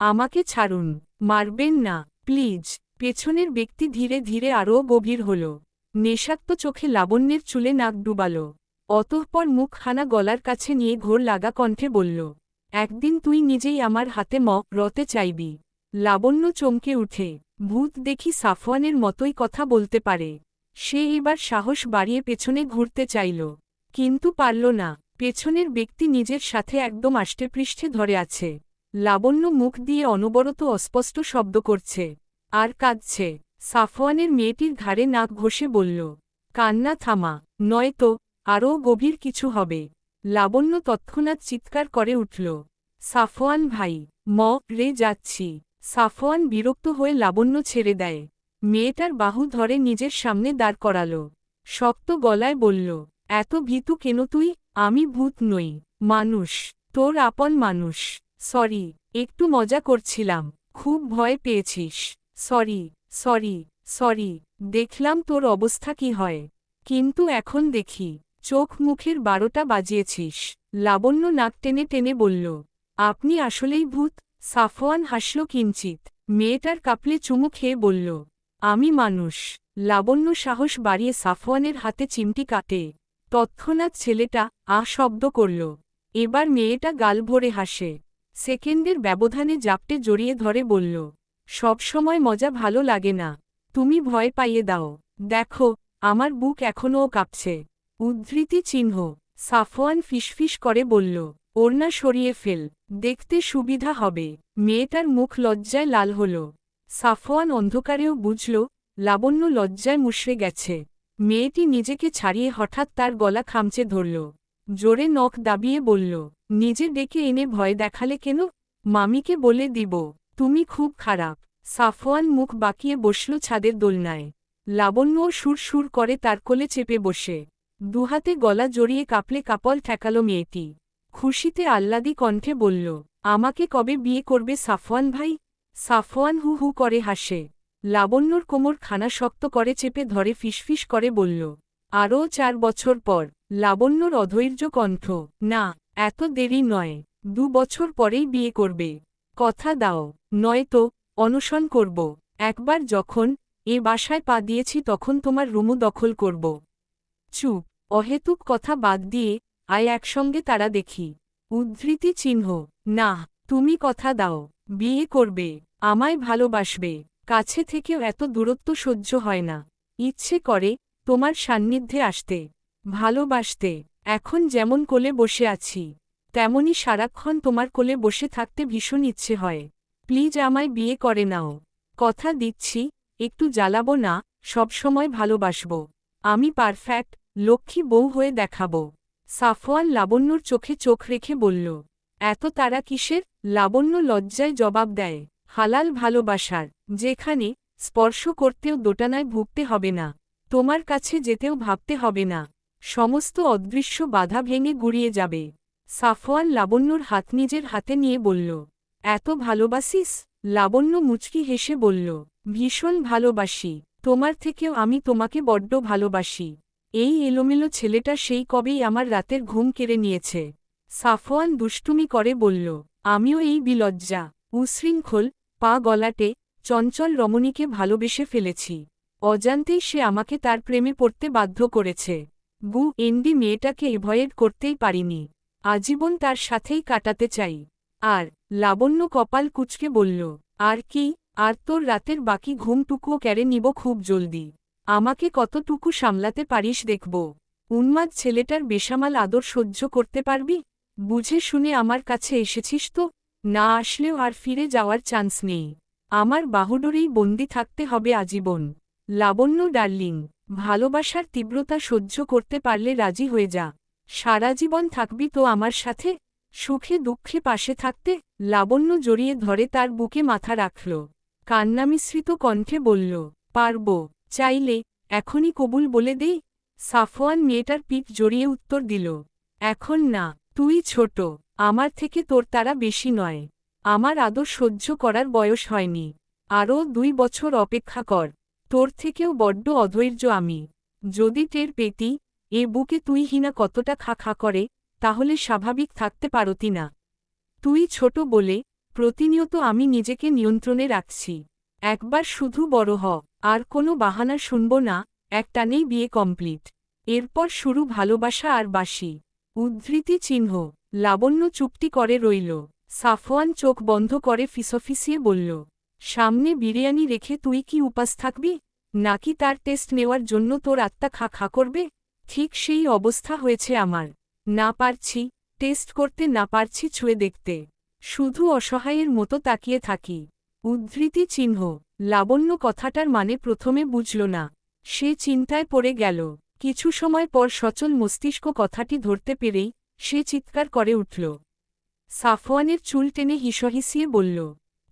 আমাকে ছাড়ুন, মারবেন না প্লিজ। পেছনের ব্যক্তি ধীরে ধীরে আরও গভীর হল। নেশাক্ত চোখে লাবণ্যের চুলে নাক ডুবাল। অতঃপর মুখখানা গলার কাছে নিয়ে ঘোর লাগা কণ্ঠে বলল, একদিন তুই নিজেই আমার হাতে রতে চাইবি। লাবণ্য চমকে উঠে, ভূত দেখি সাফওয়ানের মতোই কথা বলতে পারে। সে এবার সাহস বাড়িয়ে পেছনে ঘুরতে চাইল, কিন্তু পারল না। পেছনের ব্যক্তি নিজের সাথে একদম আষ্টেপৃষ্ঠে ধরে আছে। লাবণ্য মুখ দিয়ে অনবরত অস্পষ্ট শব্দ করছে আর কাঁদছে। সাফওয়ানের মেয়েটির ঘাড়ে নাক ঘষে বলল, কান্না থামা, নয়তো আরও গভীর কিছু হবে। লাবণ্য তৎক্ষণাৎ চিৎকার করে উঠল, সাফওয়ান ভাই, রে যাচ্ছি। সাফওয়ান বিরক্ত হয়ে লাবণ্য ছেড়ে দেয়। মেয়েটার বাহু ধরে নিজের সামনে দাঁড় করাল। শক্ত গলায় বলল, এত ভীতু কেন তুই? আমি ভূত নই, মানুষ, তোর আপন মানুষ। সরি, একটু মজা করছিলাম। খুব ভয় পেয়েছিস? Sorry sorry sorry. দেখলাম তোর অবস্থা কি হয়, কিন্তু এখন দেখি চোখ মুখের 12টা বাজিয়েছিস। লাবণ্য নাক টেনে টেনে বলল, আপনি আসলেই ভূত? সাফওয়ান হাসল কিঞ্চিত। মেয়েটার কাপলে চুমু খেয়ে বলল, আমি মানুষ। লাবণ্য সাহস বাড়িয়ে সাফওয়ানের হাতে চিমটি কাটে। তৎক্ষণাৎ ছেলেটা শব্দ করল। এবার মেয়েটা গাল ভরে হাসে। সেকেন্ডের ব্যবধানে জাপটে জড়িয়ে ধরে বলল, সবসময় মজা ভালো লাগে না, তুমি ভয় পাইয়ে দাও। দেখো, আমার বুক এখনও কাঁপছে। উদ্ধৃতি চিহ্ন। সাফওয়ান ফিসফিস করে বলল, ওড়না সরিয়ে ফেল, দেখতে সুবিধা হবে। মেয়েটার মুখ লজ্জায় লাল হল। সাফওয়ান অন্ধকারেও বুঝল, লাবণ্য লজ্জায় মুষড়ে গেছে। মেয়েটি নিজেকে ছাড়িয়ে হঠাৎ তার গলা খামচে ধরল। জোরে নখ দাবিয়ে বলল, নিজে ডেকে এনে ভয় দেখালে কেন? মামিকে বলে দিব তুমি খুব খারাপ। সাফওয়ান মুখ বাঁকিয়ে বসল ছাদের দোলনায়। লাবণ্যও সুর সুর করে তার কোলে চেপে বসে। দুহাতে গলা জড়িয়ে কাঁপলে কাপল ঠেকাল মেয়েটি। খুশিতে আহ্লাদি কণ্ঠে বলল, আমাকে কবে বিয়ে করবে সাফওয়ান ভাই? সাফওয়ান হু হু করে হাসে। লাবণ্যর কোমর খানা শক্ত করে চেপে ধরে ফিসফিস করে বলল, আরও 4 বছর পর। লাবণ্যর অধৈর্য কণ্ঠ, না, এত দেরি নয়, 2 বছর পরেই বিয়ে করবে। কথা দাও, নয়তো অনশন করব। একবার যখন এ বাসায় পা দিয়েছি তখন তোমার রুমও দখল করব। চুপ, অহেতুক কথা বাদ দিয়ে আয় একসঙ্গে তারা দেখি। উদ্ধৃতি চিহ্ন। না, তুমি কথা দাও, বিয়ে করবে, আমায় ভালোবাসবে। কাছে থেকেও এত দূরত্ব সহ্য হয় না। ইচ্ছে করে তোমার সান্নিধ্যে আসতে, ভালোবাসতে। এখন যেমন কোলে বসে আছি, তেমনি সারাক্ষণ তোমার কোলে বসে থাকতে ভীষণ ইচ্ছে হয়। প্লিজ আমায় বিয়ে করে নাও। কথা দিচ্ছি, একটু জ্বালাবো না, সবসময় ভালোবাসব। আমি পারফেক্ট, লক্ষ্মী বউ হয়ে দেখাব। সাফওয়ান লাবণ্যর চোখে চোখ রেখে বলল, এত তারা কিসের? লাবণ্য লজ্জায় জবাব দেয়, হালাল ভালোবাসার, যেখানে স্পর্শ করতেও দোটানায় ভুগতে হবে না, তোমার কাছে যেতেও ভাবতে হবে না, সমস্ত অদৃশ্য বাধা ভেঙে গুড়িয়ে যাবে। সাফওয়ান লাবণ্যর হাত নিজের হাতে নিয়ে বলল, এত ভালোবাসিস? লাবণ্য মুচকি হেসে বলল, ভীষণ ভালোবাসি। তোমার থেকেও আমি তোমাকে বড্ড ভালোবাসি। এই এলোমেলো ছেলেটা সেই কবেই আমার রাতের ঘুম কেড়ে নিয়েছে। সাফওয়ান দুষ্টুমি করে বলল, আমিও এই বিলজ্জা, উশৃঙ্খল, পা গলাটে, চঞ্চল রমণীকে ভালোবেসে ফেলেছি। অজান্তেই সে আমাকে তার প্রেমে পড়তে বাধ্য করেছে। এন্ডি মেয়েটাকে এভয়েড করতেই পারিনি। আজীবন তার সাথেই কাটাতে চাই। আর লাবণ্য কপাল কুঁচকে বলল, আর কি? আর তোর রাতের বাকি ঘুমটুকুও কেড়ে নিব খুব জলদি। আমাকে কতটুকু সামলাতে পারিস দেখব। উন্মাদ ছেলেটার বেসামাল আদর সহ্য করতে পারবি? বুঝে শুনে আমার কাছে এসেছিস তো? না আসলেও আর ফিরে যাওয়ার চান্স নেই। আমার বাহুডোরেই বন্দি থাকতে হবে আজীবন। লাবণ্য ডার্লিং, ভালোবাসার তীব্রতা সহ্য করতে পারলে রাজি হয়ে যা। সারা জীবন থাকবি তো আমার সাথে, সুখে দুঃখে পাশে থাকতে। লাবণ্য জড়িয়ে ধরে তার বুকে মাথা রাখল। কান্নামিশ্রিত কণ্ঠে বলল, পারব, চাইলে এখনই কবুল বলে দেই। সাফওয়ান মেয়েটার পিঠ জড়িয়ে উত্তর দিল, এখন না, তুই ছোট, আমার থেকে তোর তারা বেশি নয়। আমার আদর সহ্য করার বয়স হয়নি। আরও 2 বছর অপেক্ষা কর। তোর থেকেও বড্ড অধৈর্য আমি। যদি টের পেতি এ বুকে তুই হিনা কতটা খা খা করে, তাহলে স্বাভাবিক থাকতে পারতি না। তুই ছোট বলে প্রতিনিয়ত আমি নিজেকে নিয়ন্ত্রণে রাখছি। একবার শুধু বড় হ, আর কোনো বাহানা শুনব না, একটানেই বিয়ে কমপ্লিট। এরপর শুরু ভালোবাসা আর বাসি। উদ্ধৃতি চিহ্ন। লাবণ্য চুপটি করে রইল। সাফওয়ান চোখ বন্ধ করে ফিসফিসিয়ে বলল, সামনে বিরিয়ানি রেখে তুই কি উপাস থাকবি, নাকি তার টেস্ট নেওয়ার জন্য তোর আত্মা খা খা করবে? ঠিক সেই অবস্থা হয়েছে আমার। না পারছি টেস্ট করতে, না পারছি ছুঁয়ে দেখতে, শুধু অসহায়ের মতো তাকিয়ে থাকি। উদ্ধৃতি চিহ্ন। লাবণ্য কথাটার মানে প্রথমে বুঝল না। সে চিন্তায় পড়ে গেল। কিছু সময় পর সচল মস্তিষ্ক কথাটি ধরতে পেরেই সে চিৎকার করে উঠল। সাফওয়ানের চুল টেনে হিসহিসিয়ে বলল,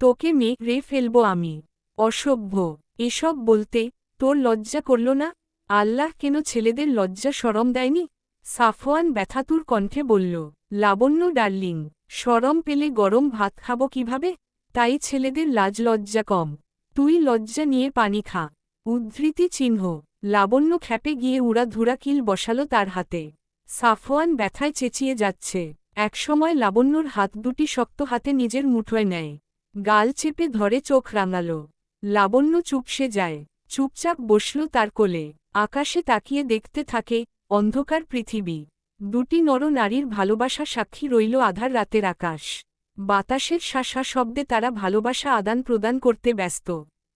তোকে মেরে ফেলব আমি। অসভ্য, এসব বলতে তোর লজ্জা করল না? আল্লাহ কেন ছেলেদের লজ্জা শরম দেয়নি? সাফওয়ান ব্যথাতুর কণ্ঠে বলল, লাবণ্য ডার্লিং, শরম পেলে গরম ভাত খাবো কিভাবে? তাই ছেলেদের লাজ লজ্জা কম। তুই লজ্জা নিয়ে পানি খা। উদ্ধৃতি চিহ্ন। লাবণ্য খ্যাপে গিয়ে উড়াধুরা কিল বসালো তার হাতে। সাফওয়ান ব্যথায় চেঁচিয়ে যাচ্ছে। একসময় লাবণ্যর হাত দুটি শক্ত হাতে নিজের মুঠোয় নেয়। গাল চেপে ধরে চোখ রাঙাল। লাবণ্য চুপসে যায়। চুপচাপ বসল তার কোলে। আকাশে তাকিয়ে দেখতে থাকে অন্ধকার পৃথিবী। দুটি নরনারীর ভালোবাসা সাক্ষী রইল আধার রাতের আকাশ। বাতাসের শাসা শব্দে তারা ভালোবাসা আদান প্রদান করতে ব্যস্ত।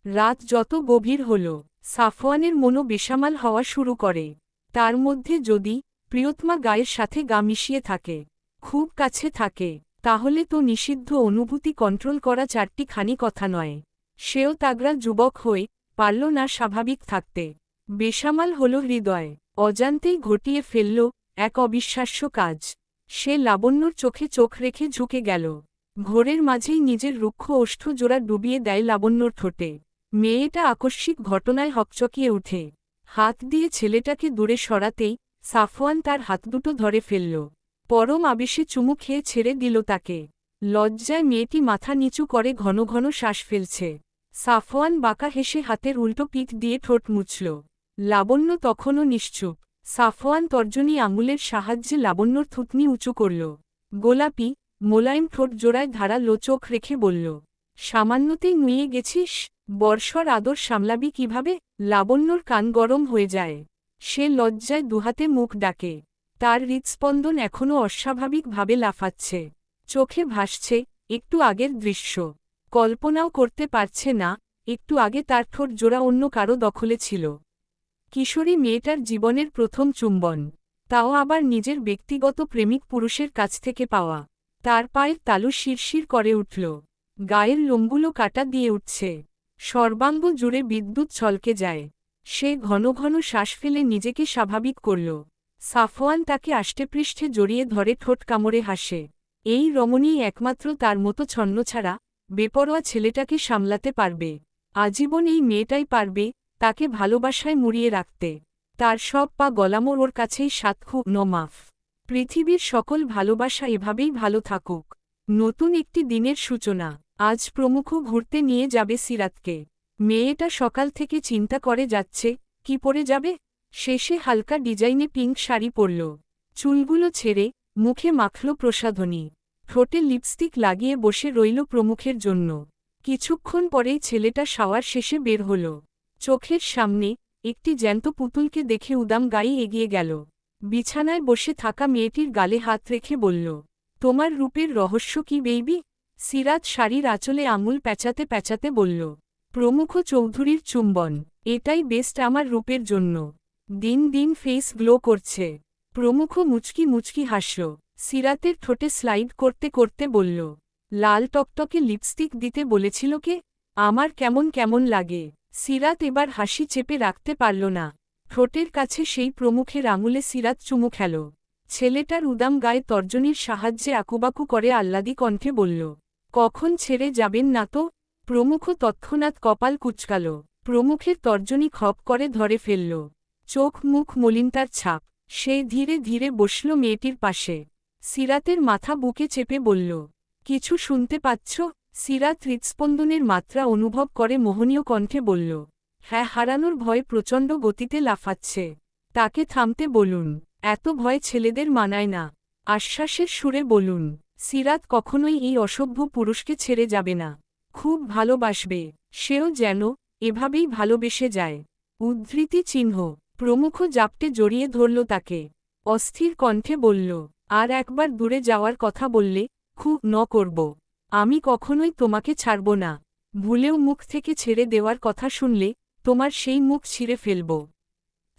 রাত যত গভীর হল, সাফওয়ানের মনও বেসামাল হওয়া শুরু করে। তার মধ্যে যদি প্রিয়তমা গায়ের সাথে গা মিশিয়ে থাকে, খুব কাছে থাকে, তাহলে তো নিষিদ্ধ অনুভূতি কন্ট্রোল করা চারটি খানি কথা নয়। সেও তাগড়া যুবক হয়ে পারল না স্বাভাবিক থাকতে। বেসামাল হল হৃদয়। অজান্তেই ঘটিয়ে ফেলল এক অবিশ্বাস্য কাজ। সে লাবণ্যর চোখে চোখ রেখে ঝুঁকে গেল। ঘোরের মাঝেই নিজের রুক্ষ ওষ্ঠ জোড়া ডুবিয়ে দেয় লাবণ্যর ঠোঁটে। মেয়েটা আকস্মিক ঘটনায় হকচকিয়ে উঠে। হাত দিয়ে ছেলেটাকে দূরে সরাতেই সাফওয়ান তার হাত দুটো ধরে ফেলল। পরম আবেশে চুমু খেয়ে ছেড়ে দিল তাকে। লজ্জায় মেয়েটি মাথা নিচু করে ঘন ঘন শ্বাস ফেলছে। সাফওয়ান বাঁকা হেসে হাতের উল্টো পিঠ দিয়ে ঠোঁট মুছল। লাবণ্য তখনও নিশ্চুপ। সাফওয়ান তর্জনী আঙুলের সাহায্যে লাবণ্যর থুতনি উঁচু করল। গোলাপি মোলায়েম ঠোঁট জোড়ায় ধারালো চোখ রেখে বলল, সামান্যতেই নুয়ে গেছিস? বর্ষর আদর সামলাবি কিভাবে? লাবণ্যর কান গরম হয়ে যায়। সে লজ্জায় দুহাতে মুখ ডাকে। তার হৃৎস্পন্দন এখনও অস্বাভাবিকভাবে লাফাচ্ছে। চোখে ভাসছে একটু আগের দৃশ্য। কল্পনাও করতে পারছে না একটু আগে তার ঠোঁট জোড়া অন্য কারো দখলে ছিল। কিশোরী মেয়েটার জীবনের প্রথম চুম্বন, তাও আবার নিজের ব্যক্তিগত প্রেমিক পুরুষের কাছ থেকে পাওয়া। তার পায়ের তালু শিরশির করে উঠল। গায়ের লোমগুলো কাটা দিয়ে উঠছে। সর্বাঙ্গ জুড়ে বিদ্যুৎ ছলকে যায়। সে ঘন ঘন শ্বাস ফেলে নিজেকে স্বাভাবিক করল। সাফওয়ান তাকে আষ্টেপৃষ্ঠে জড়িয়ে ধরে ঠোঁট কামড়ে হাসে। এই রমণীই একমাত্র তার মতো ছন্নছাড়া বেপরোয়া ছেলেটাকে সামলাতে পারবে। আজীবন এই মেয়েটাই পারবে তাকে ভালোবাসায় মুড়িয়ে রাখতে। তার সব পা গলামোর ওর কাছেই সাতখু নমাফ। পৃথিবীর সকল ভালোবাসা এভাবেই ভালো থাকুক। নতুন একটি দিনের সূচনা। আজ প্রমুখ ঘুরতে নিয়ে যাবে সিরাতকে। মেয়েটা সকাল থেকে চিন্তা করে যাচ্ছে কি পরে যাবে। শেষে হালকা ডিজাইনে পিঙ্ক শাড়ি পরল। চুলগুলো ছেড়ে মুখে মাখল প্রসাধনী। ঠোঁটে লিপস্টিক লাগিয়ে বসে রইল প্রমুখের জন্য। কিছুক্ষণ পরেই ছেলেটা শাওয়ার শেষে বের হল। চোখের সামনে একটি জ্যান্ত পুতুলকে দেখে উদাম গায়ে এগিয়ে গেল। বিছানায় বসে থাকা মেয়েটির গালে হাত রেখে বলল, তোমার রূপের রহস্য কি বেইবি? সিরাত শাড়ির আঁচলে আঙুল প্যাঁচাতে প্যাঁচাতে বলল, প্রমুখ চৌধুরীর চুম্বন, এটাই বেস্ট আমার রূপের জন্য। দিন দিন ফেস গ্লো করছে। প্রমুখ মুচকি মুচকি হাসল। সিরাতের ঠোঁটে স্লাইড করতে করতে বলল, লাল টকটকে লিপস্টিক দিতে বলেছিল কে? আমার কেমন কেমন লাগে। সিরাত এবার হাসি চেপে রাখতে পারল না। ঠোঁটের কাছে সেই প্রমুখের আঙুলে সিরাত চুমু খেল। ছেলেটার উদাম গায়ে তর্জনীর সাহায্যে আকুবাকু করে আহ্লাদি কণ্ঠে বলল, কখন ছেড়ে যাবেন না তো? প্রমুখ তৎক্ষণাৎ কপাল কুঁচকাল। প্রমুখের তর্জনী খপ করে ধরে ফেলল। চোখ মুখ মলিনতার ছাপ। সে ধীরে ধীরে বসল মেয়েটির পাশে। সিরাতের মাথা বুকে চেপে বলল, কিছু শুনতে পাচ্ছ? সিরাত হৃৎস্পন্দনের মাত্রা অনুভব করে মোহনীয় কণ্ঠে বলল, হ্যাঁ। হারানোর ভয়ে প্রচণ্ড গতিতে লাফাচ্ছে। তাকে থামতে বলুন। এত ভয় ছেলেদের মানায় না। আশ্বাসের সুরে বলুন। সিরাত কখনোই এই অসভ্য পুরুষকে ছেড়ে যাবে না। খুব ভালোবাসবে, সেও যেন এভাবেই ভালোবেসে যায়। উদ্ধৃতি চিহ্ন। প্রমুখ জাপটে জড়িয়ে ধরল তাকে। অস্থির কণ্ঠে বলল, আর একবার দূরে যাওয়ার কথা বললে খুব করব। আমি কখনোই তোমাকে ছাড়ব না। ভুলেও মুখ থেকে ছেড়ে দেওয়ার কথা শুনলে তোমার সেই মুখ ছিঁড়ে ফেলব।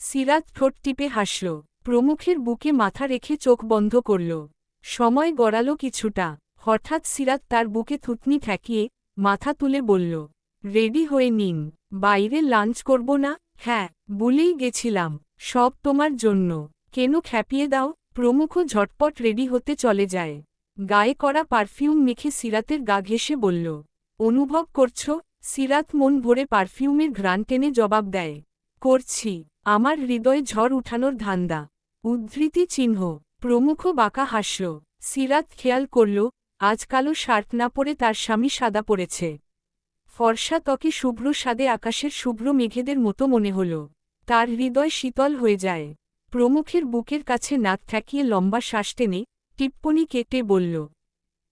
সিরাত ঠোঁট টিপে হাসল। প্রমুখের বুকে মাথা রেখে চোখ বন্ধ করল। সময় গড়াল কিছুটা। হঠাৎ সিরাত তার বুকে থুতনি ঠেকিয়ে মাথা তুলে বলল, রেডি হয়ে নিন। বাইরে লাঞ্চ করব না? হ্যাঁ, বলেই গেছিলাম, সব তোমার জন্য। কেন খ্যাপিয়ে দাও? প্রমুখ ঝটপট রেডি হতে চলে যায়। গায়ে করা পারফিউম মেখে সিরাতের গা ঘেঁষে বলল, অনুভব করছ? সিরাত মন ভরে পারফিউমের ঘ্রাণ টেনে জবাব দেয়, করছি। আমার হৃদয়ে ঝড় উঠানোর ধান্দা। উদ্ধৃতি চিহ্ন। প্রমুখ বাঁকা হাসল। সিরাত খেয়াল করল, আজ কালো শার্ট না পরে তার স্বামী সাদা পরেছে। ফর্সা ত্বকে শুভ্র সাদে আকাশের শুভ্র মেঘেদের মতো মনে হল। তার হৃদয় শীতল হয়ে যায়। প্রমুখের বুকের কাছে নাক ঠেকিয়ে লম্বা শ্বাস টেনে টিপ্পনি কেটে বলল,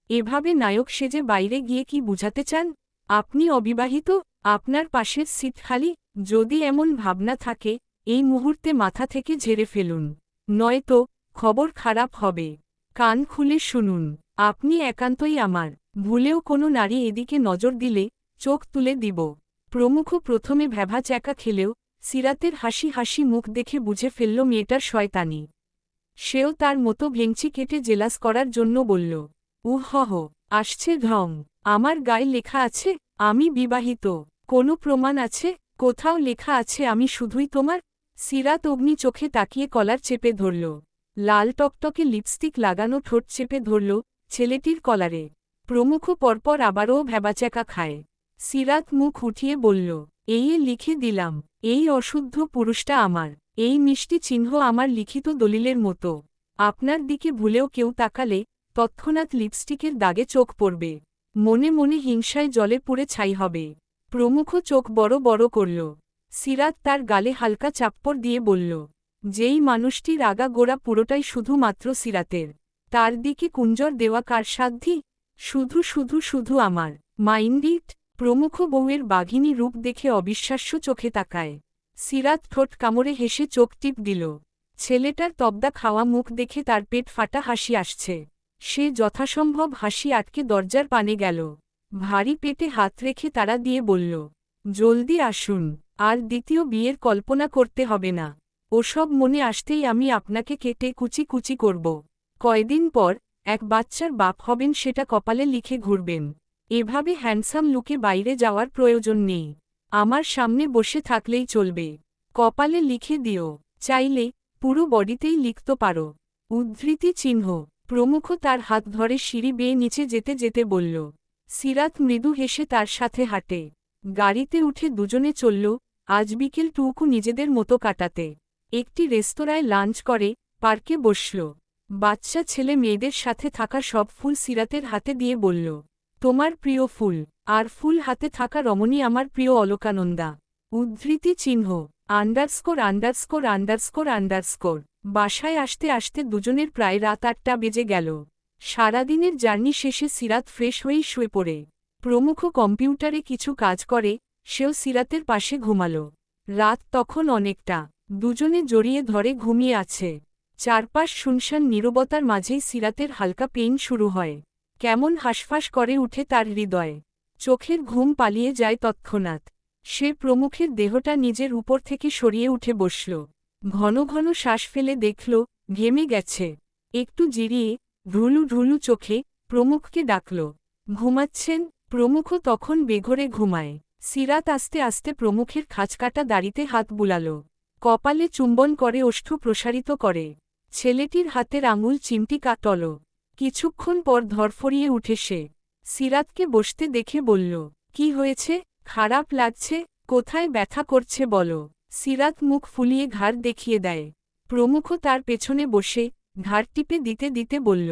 এভাবে নায়ক সেজে বাইরে গিয়ে কি বুঝাতে চান? আপনি অবিবাহিত, আপনার পাশের সিট খালি। যদি এমন ভাবনা থাকে এই মুহূর্তে মাথা থেকে ঝেড়ে ফেলুন, নয়তো খবর খারাপ হবে। কান খুলে শুনুন, আপনি একান্তই আমার। ভুলেও কোনো নারী এদিকে নজর দিলে চোখ তুলে দিব। প্রমুখ প্রথমে ভ্যাভাচ্যাকা খেলেও সিরাতের হাসি হাসি মুখ দেখে বুঝে ফেলল মেয়েটার শয়তানি। সেও তার মতো ভেংচি কেটে জেলাস করার জন্য বলল, উহহ, আসছে ঢং। আমার গায়ে লেখা আছে আমি বিবাহিত? কোনো প্রমাণ আছে? কোথাও লেখা আছে আমি শুধুই তোমার? সিরাত অগ্নি চোখে তাকিয়ে কলার চেপে ধরল। লাল টকটকে লিপস্টিক লাগানো ঠোঁট চেপে ধরল ছেলেটির কলারে। প্রমুখ পরপর আবারও ভ্যাবাচ্যাকা খায়। সিরাত মুখ উঠিয়ে বলল, এই লিখে দিলাম, এই অশুদ্ধ পুরুষটা আমার। এই মিষ্টি চিহ্ন আমার লিখিত দলিলের মতো। আপনার দিকে ভুলেও কেউ তাকালে তৎক্ষণাৎ লিপস্টিকের দাগে চোখ পড়বে। মনে মনে হিংসায় জলে পুড়ে ছাই হবে। প্রমুখ চোখ বড় বড় করল। সিরাত তার গালে হালকা চাপ্পড় দিয়ে বলল, যেই মানুষটির আগা গোড়া পুরোটাই শুধুমাত্র সিরাতের, তার দিকে কুঞ্জর দেওয়া কার সাধ্যি? শুধু শুধু শুধু আমার। Mind it. প্রমুখ বউয়ের বাঘিনী রূপ দেখে অবিশ্বাস্য চোখে তাকায়। সিরাত ঠোঁট কামড়ে হেসে চোখ টিপ দিল। ছেলেটার তবদা খাওয়া মুখ দেখে তার পেট ফাটা হাসি আসছে। সে যথাসম্ভব হাসি আটকে দরজার পানে গেল। ভারী পেটে হাত রেখে তাড়া দিয়ে বলল, জলদি আসুন, আর দ্বিতীয় বিয়ের কল্পনা করতে হবে না। ওসব মনে আসতেই আমি আপনাকে কেটে কুচি কুচি করব। কয়দিন পর এক বাচ্চার বাপ হবেন, সেটা কপালে লিখে ঘুরবেন। এভাবে হ্যান্ডসাম লুকে বাইরে যাওয়ার প্রয়োজন নেই। আমার সামনে বসে থাকলেই চলবে। কপালে লিখে দিও, চাইলে পুরো বডিতেই লিখতে পারো। উদ্ধৃতি চিহ্ন। প্রমুখ তার হাত ধরে সিঁড়ি বেয়ে নিচে যেতে যেতে বলল। সিরাত মৃদু হেসে তার সাথে হাঁটে। গাড়িতে উঠে দুজনে চলল আজ বিকেলটুকু নিজেদের মতো কাটাতে। একটি রেস্তোরাঁয় লাঞ্চ করে পার্কে বসল। বাচ্চা ছেলে মেয়েদের সাথে থাকা সব ফুল সিরাতের হাতে দিয়ে বলল, তোমার প্রিয় ফুল। আর ফুল হাতে থাকা রমণী আমার প্রিয় অলকানন্দা। উদ্ধৃতি চিহ্ন। Underscore underscore underscore underscore. বাসায় আসতে আসতে দুজনের প্রায় রাত ৮টা বেজে গেল। সারাদিনের জার্নি শেষে সিরাত ফ্রেশ হয়েই শুয়ে পড়ে। প্রমুখ কম্পিউটারে কিছু কাজ করে, সেও সিরাতের পাশে ঘুমাল। রাত তখন অনেকটা। দুজনে জড়িয়ে ধরে ঘুমিয়ে আছে। চারপাশ শুনশান নীরবতার মাঝেই সিরাতের হালকা পেইন শুরু হয়। কেমন হাঁসফাঁস করে উঠে তার হৃদয়। চোখের ঘুম পালিয়ে যায় তৎক্ষণাৎ। সে প্রমুখের দেহটা নিজের উপর থেকে সরিয়ে উঠে বসল। ঘন ঘন শ্বাস ফেলে দেখল ঘেমে গেছে। একটু জিরিয়ে ঢুলু ঢুলু চোখে প্রমুখকে ডাকল, ঘুমাচ্ছেন? প্রমুখ তখন বেঘরে ঘুমায়। সিরাত আস্তে আস্তে প্রমুখের খাঁজকাটা দাড়িতে হাত বুলাল। কপালে চুম্বন করে ওষ্ঠ প্রসারিত করে। ছেলেটির হাতের আঙুল চিমটি কাটল। কিছুক্ষণ পর ধরফরিয়ে উঠে সে সিরাতকে বসতে দেখে বলল, কি হয়েছে? খারাপ লাগছে? কোথায় ব্যথা করছে বলো। সিরাত মুখ ফুলিয়ে ঘাড় দেখিয়ে দেয়। প্রমুখ তার পেছনে বসে ঘাড় টিপে দিতে দিতে বলল,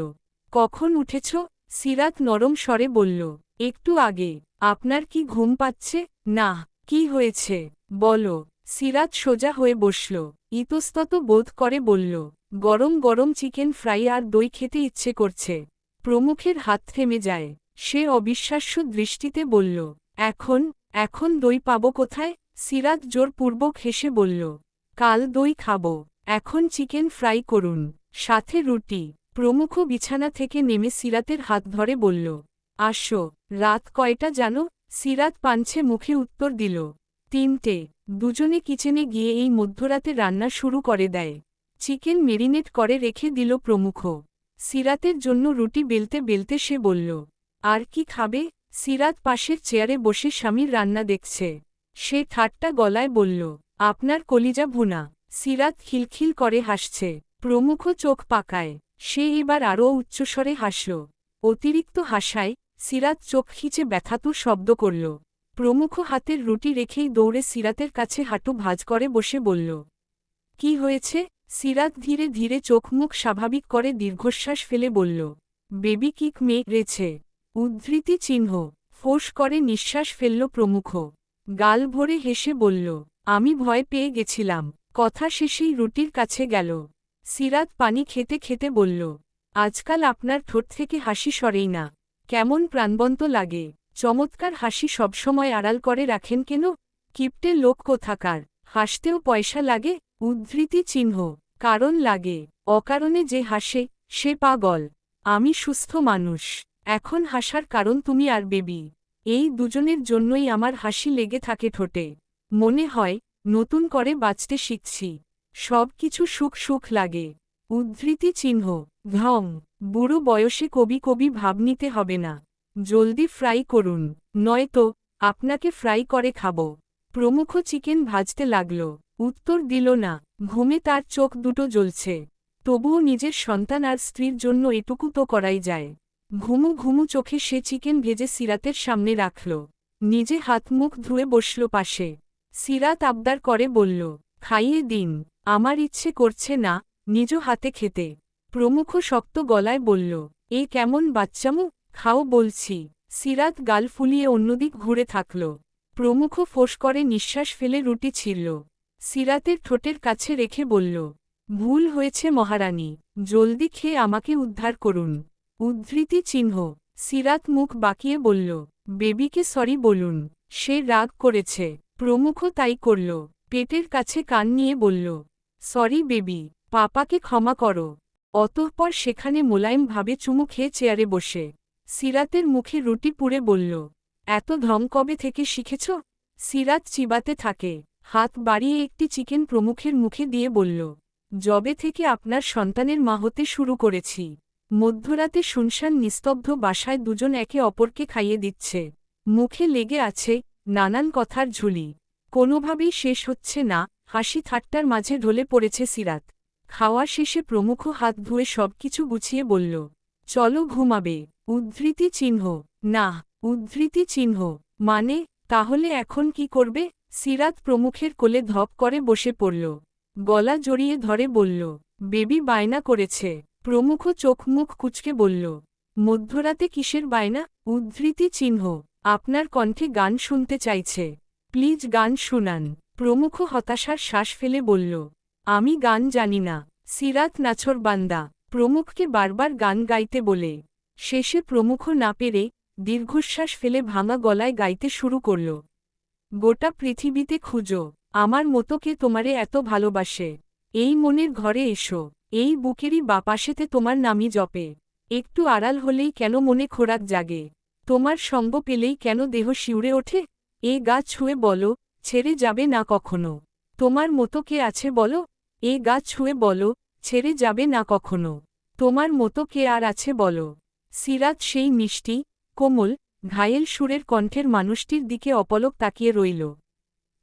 কখন উঠেছ? সিরাত নরম স্বরে বলল, একটু আগে। আপনার কি ঘুম পাচ্ছে? না। কি হয়েছে বলো। সিরাত সোজা হয়ে বসল। ইতস্তত বোধ করে বলল, গরম গরম চিকেন ফ্রাই আর দই খেতে ইচ্ছে করছে। প্রমুখের হাত থেমে যায়। সে অবিশ্বাস্য দৃষ্টিতে বলল, এখন এখন দই পাব কোথায়? সিরাত জোরপূর্বক হেসে বলল, কাল দই খাব। এখন চিকেন ফ্রাই করুন, সাথে রুটি। প্রমুখ বিছানা থেকে নেমে সিরাতের হাত ধরে বলল, আসো। রাত কয়টা জানো? সিরাত পাঞ্ছে মুখে উত্তর দিল, 3টে। দুজনে কিচেনে গিয়ে এই মধ্যরাতে রান্না শুরু করে দেয়। চিকেন মেরিনেট করে রেখে দিল প্রমুখ। সিরাতের জন্য রুটি বেলতে বেলতে সে বলল, আর কি খাবে? সিরাত পাশের চেয়ারে বসে স্বামীর রান্না দেখছে। সে ঠাট্টা গলায় বলল, আপনার কলিজা ভুনা। সিরাত খিলখিল করে হাসছে। প্রমুখ চোখ পাকায়। সে এবার আরও উচ্চস্বরে হাসল। অতিরিক্ত হাসায় সিরাত চোখ খিচে ব্যথাতুর শব্দ করল। প্রমুখ হাতের রুটি রেখেই দৌড়ে সিরাতের কাছে হাঁটু ভাঁজ করে বসে বলল, কি হয়েছে? সিরাত ধীরে ধীরে চোখ মুখ স্বাভাবিক করে দীর্ঘশ্বাস ফেলে বলল, বেবি কিক মেরেছে। উদ্ধৃতি চিহ্ন। ফোঁস করে নিঃশ্বাস ফেলল প্রমুখ। গাল ভরে হেসে বলল, আমি ভয় পেয়ে গেছিলাম। কথা শেষেই রুটির কাছে গেল। সিরাত পানি খেতে খেতে বলল, আজকাল আপনার ঠোঁট থেকে হাসি সরেই না। কেমন প্রাণবন্ত লাগে। চমৎকার হাসি সবসময় আড়াল করে রাখেন কেন? কিপ্টে লোক কোথাকার। হাসতেও পয়সা লাগে? উদ্ধৃতি চিহ্ন। কারণ লাগে। অকারণে যে হাসে সে পাগল। আমি সুস্থ মানুষ। এখন হাসার কারণ তুমি আর বেবি। এই দুজনের জন্যই আমার হাসি লেগে থাকে ঠোঁটে। মনে হয় নতুন করে বাঁচতে শিখছি। সব কিছু সুখ সুখ লাগে। উদ্ধৃতি চিহ্ন। ঘং। বুড়ো বয়সে কবি কবি ভাব নিতে হবে না। জলদি ফ্রাই করুন, নয়তো আপনাকে ফ্রাই করে খাব। প্রমুখ চিকেন ভাজতে লাগল। উত্তর দিল না। ঘুমে তার চোখ দুটো জ্বলছে। তবুও নিজের সন্তান আর স্ত্রীর জন্য এটুকু তো করাই যায়। ঘুমু ঘুমু চোখে সে চিকেন ভেজে সিরাতের সামনে রাখল। নিজে হাত মুখ ধুয়ে বসল পাশে। সিরাত আবদার করে বলল, খাইয়ে দিন। আমার ইচ্ছে করছে না নিজ হাতে খেতে। প্রমুখ শক্ত গলায় বলল, এ কেমন বাচ্চামু? খাও বলছি। সিরাত গাল ফুলিয়ে অন্যদিক ঘুরে থাকল। প্রমুখ ফোঁস করে নিঃশ্বাস ফেলে রুটি ছিঁড়ল। সিরাতের ঠোঁটের কাছে রেখে বলল, ভুল হয়েছে মহারানী। জলদি খেয়ে আমাকে উদ্ধার করুন। উদ্ধৃতি চিহ্ন। সিরাত মুখ বাঁকিয়ে বলল, বেবিকে সরি বলুন। সে রাগ করেছে। প্রমুখ তাই করল। পেটের কাছে কান নিয়ে বলল, সরি বেবি, পাপাকে ক্ষমা করো। অতঃপর সেখানে মোলায়েমভাবে চুমু খেয়ে চেয়ারে বসে সিরাতের মুখে রুটি পুড়ে বলল, এত ঢং কবে থেকে শিখেছ? সিরাত চিবাতে থাকে। হাত বাড়িয়ে একটি চিকেন প্রমুখের মুখে দিয়ে বলল, যবে থেকে আপনার সন্তানের মা হতে শুরু করেছি। মধ্যরাতে শুনশান নিস্তব্ধ বাসায় দুজন একে অপরকে খাইয়ে দিচ্ছে। মুখে লেগে আছে নানান কথার ঝুলি। কোনোভাবেই শেষ হচ্ছে না। হাসি ঠাট্টার মাঝে ঢলে পড়েছে সিরাত। খাওয়া শেষে প্রমুখ হাত ধুয়ে সবকিছু গুছিয়ে বলল, চলো ঘুমাবে। উদ্ধৃতি চিহ্ন। না। উদ্ধৃতি চিহ্ন। মানে, তাহলে এখন কি করবে? সিরাত প্রমুখের কোলে ধপ করে বসে পড়ল। গলা জড়িয়ে ধরে বলল, বেবি বায়না করেছে। প্রমুখ চোখ মুখ কুঁচকে বলল, মধ্যরাতে কিসের বায়না? উদ্ধৃতি চিহ্ন। আপনার কণ্ঠে গান শুনতে চাইছে। প্লিজ গান শুনান। প্রমুখ হতাশার শ্বাস ফেলে বলল, আমি গান জানি না। সিরাত নাছোড়বান্দা। প্রমুখকে বারবার গান গাইতে বলে। শেষে প্রমুখ না পেরে দীর্ঘশ্বাস ফেলে ভাঙা গলায় গাইতে শুরু করল, গোটা পৃথিবীতে খুঁজো আমার মতো কে তোমারে এত ভালোবাসে। এই মনের ঘরে এসো। এই বুকেরই বাপাশেতে তোমার নামই জপে। একটু আড়াল হলেই কেন মনে খোরাক জাগে। তোমার সঙ্গ পেলেই কেন দেহ শিউরে ওঠে। এ গা ছুঁয়ে বলো, ছেড়ে যাবে না কখনো। তোমার মতো কে আছে বলো। এ গা ছুঁয়ে বলো, ছেড়ে যাবে না কখনো। তোমার মতো কে আর আছে বলো। সিরাত সেই মিষ্টি, কোমল, ঘায়েল সুরের কণ্ঠের মানুষটির দিকে অপলক তাকিয়ে রইল।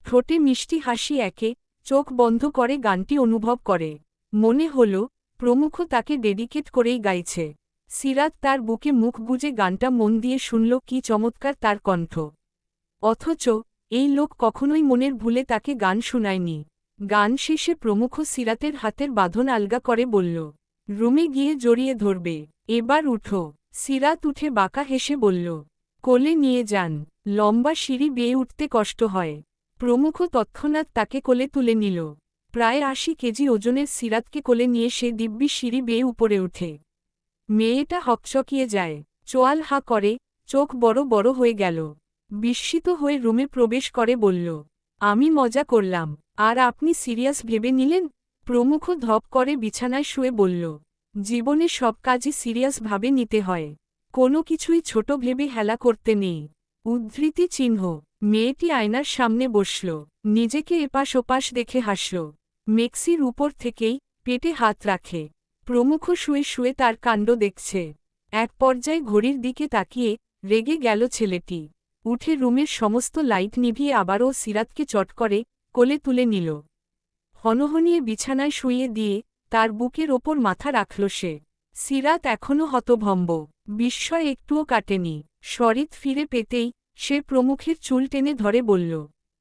ঠোঁটে মিষ্টি হাসি একে, চোখ বন্ধ করে গানটি অনুভব করে। মনে হল প্রমুখ তাকে ডেডিকেট করেই গাইছে। সিরাত তার বুকে মুখ গুজে গানটা মন দিয়ে শুনল, কি চমৎকার তার কণ্ঠ। অথচ এই লোক কখনোই মনের ভুলে তাকে গান শুনায়নি। গান শেষে প্রমুখ সিরাতের হাতের বাঁধন আলগা করে বলল, রুমে গিয়ে জড়িয়ে ধরবে। এবার উঠো। সিরাত উঠে বাঁকা হেসে বলল, কোলে নিয়ে যান। লম্বা সিঁড়ি বেয়ে উঠতে কষ্ট হয়। প্রমুখ তৎক্ষণাৎ তাকে কোলে তুলে নিল। প্রায় 80 কেজি ওজনের সিরাতকে কোলে নিয়ে সে দিব্যি সিঁড়ি বেয়ে উপরে উঠে। মেয়েটা হকচকিয়ে যায়, চোয়াল হা করে, চোখ বড় বড় হয়ে গেল। বিস্মিত হয়ে রুমে প্রবেশ করে বলল, আমি মজা করলাম, আর আপনি সিরিয়াস ভেবে নিলেন? প্রমুখ ধপ করে বিছানায় শুয়ে বলল, জীবনে সব কাজই সিরিয়াসভাবে নিতে হয়, কোনো কিছুই ছোট ভেবে হেলা করতে নেই। উদ্ধৃতি চিহ্ন। মেয়েটি আয়নার সামনে বসল, নিজেকে এপাশ ওপাশ দেখে হাসল। মেক্সির উপর থেকেই পেটে হাত রাখে। প্রমুখ শুয়ে শুয়ে তার কাণ্ড দেখছে। এক পর্যায়ে ঘড়ির দিকে তাকিয়ে রেগে গেল ছেলেটি। উঠে রুমের সমস্ত লাইট নিভিয়ে আবারও সিরাতকে চট করে কোলে তুলে নিল। হনহনিয়ে বিছানায় শুইয়ে দিয়ে তার বুকের ওপর মাথা রাখল সে। সিরাত এখনও হতভম্ব, বিস্ময় একটুও কাটেনি। শরিত ফিরে পেতেই সে প্রমুখের চুল টেনে ধরে বলল,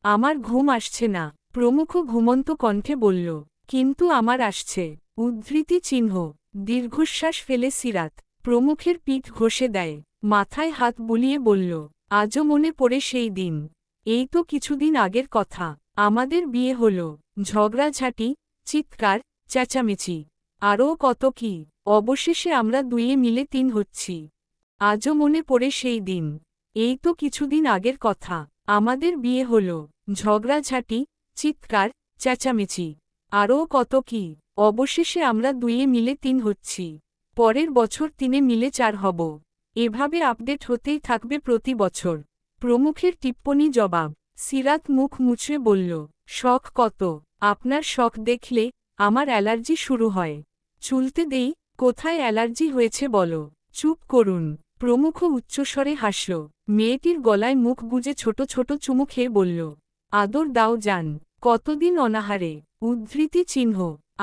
আমার ঘুম আসছে না। প্রমুখ ঘুমন্ত কণ্ঠে বলল, কিন্তু আমার আসছে। উদ্ধৃতি চিহ্ন। দীর্ঘশ্বাস ফেলে সিরাত প্রমুখের পিঠ ঘষে দেয়, মাথায় হাত বুলিয়ে বলল, আজও মনে পড়ে সেই দিন। এই তো কিছুদিন আগের কথা, আমাদের বিয়ে হল। ঝগড়াঝাঁটি, চিৎকার, চেঁচামেচি, আরও কত কি। অবশেষে আমরা দুইয়ে মিলে তিন হচ্ছি। আজও মনে পড়ে সেই দিন। এই তো কিছুদিন আগের কথা, আমাদের বিয়ে হল। ঝগড়াঝাঁটি, চিৎকার, চেঁচামেচি, আরও কত কি। অবশেষে আমরা দুইয়ে মিলে তিন হচ্ছি। পরের বছর তিনে মিলে চার হব। এভাবে আপডেট হতেই থাকবে প্রতি বছর। প্রমুখের টিপ্পনী জবাব। সিরাত মুখ মুছড়ে বলল, শখ কত? আপনার শখ দেখলে আমার অ্যালার্জি শুরু হয়। চুলতে দেই, কোথায় অ্যালার্জি হয়েছে বলো। চুপ করুন। প্রমুখ উচ্চস্বরে হাসল। মেয়েটির গলায় মুখ গুজে ছোট ছোট চুমু খেয়ে বলল, আদর দাও যান। কতদিন অনাহারে। উদ্ধৃতি চিহ্ন।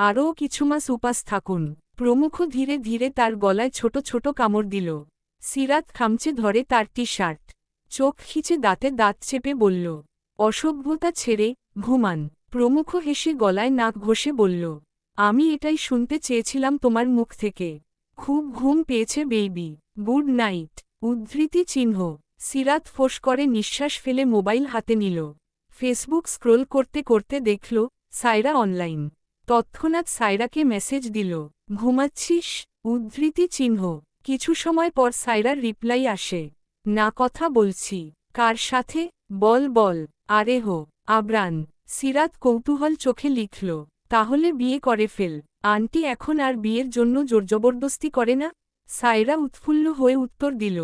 আরও কিছু মাস উপাস থাকুন। প্রমুখ ধীরে ধীরে তার গলায় ছোট ছোট কামড় দিল। সিরাত খামচে ধরে তার টি শার্ট। চোখ খিচে দাঁতে দাঁত চেপে বলল, অসভ্যতা ছেড়ে ঘুমান। প্রমুখ হেসে গলায় নাক ঘষে বলল, আমি এটাই শুনতে চেয়েছিলাম তোমার মুখ থেকে। খুব ঘুম পেয়েছে বেবি, গুড নাইট। উদ্ধৃতি চিহ্ন। সিরাত ফোঁস করে নিঃশ্বাস ফেলে মোবাইল হাতে নিল। ফেসবুক স্ক্রোল করতে করতে দেখল সায়রা অনলাইন। তৎক্ষণাৎ সায়রাকে মেসেজ দিল, ঘুমাচ্ছিস? উদ্ধৃতি চিহ্ন। কিছু সময় পর সায়রার রিপ্লাই আসে, না কথা বলছি। কার সাথে? বল বল। আরে হো, আবরান। সিরাত কৌতূহল চোখে লিখল, তাহলে বিয়ে করে ফেল। আন্টি এখন আর বিয়ের জন্য জোরজবরদস্তি করে না? সায়রা উৎফুল্ল হয়ে উত্তর দিল,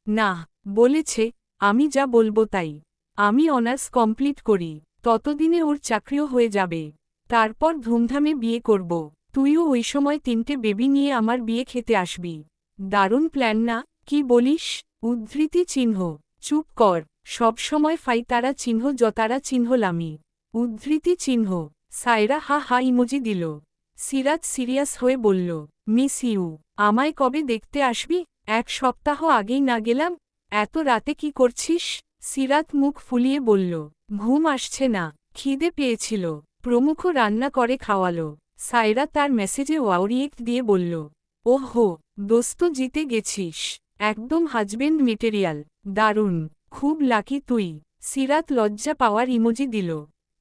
না, বলেছে আমি যা বলবো তাই। আমি অনার্স কমপ্লিট করি, ততদিনে ওর চাকরিও হয়ে যাবে। তারপর ধুমধামে বিয়ে করব। তুইও ওই সময় তিনটে বেবি নিয়ে আমার বিয়ে খেতে আসবি। দারুণ প্ল্যান না, কি বলিস? উদ্ধৃতি চিহ্ন। চুপ কর, সব সময় ফাইতারা চিহ্ন যতারা চিহ্ন লামি। উদ্ধৃতি চিহ্ন। সায়রা হা হা ইমোজি দিল। সিরাত সিরিয়াস হয়ে বলল, মিস ইউ। আমায় কবে দেখতে আসবি? এক সপ্তাহ আগেই না গেলাম। এত রাতে কি করছিস? সিরাত মুখ ফুলিয়ে বলল, ঘুম আসছে না, খিদে পেয়েছিল। প্রমুখ রান্না করে খাওয়ালো। সায়রা তার মেসেজে ওয়াওরিয়েক্ট দিয়ে বলল, ওহো, দোস্ত জিতে গেছিস। একদম হাজবেন্ড মেটেরিয়াল। দারুণ, খুব লাকি তুই। সিরাত লজ্জা পাওয়ার ইমোজি দিল।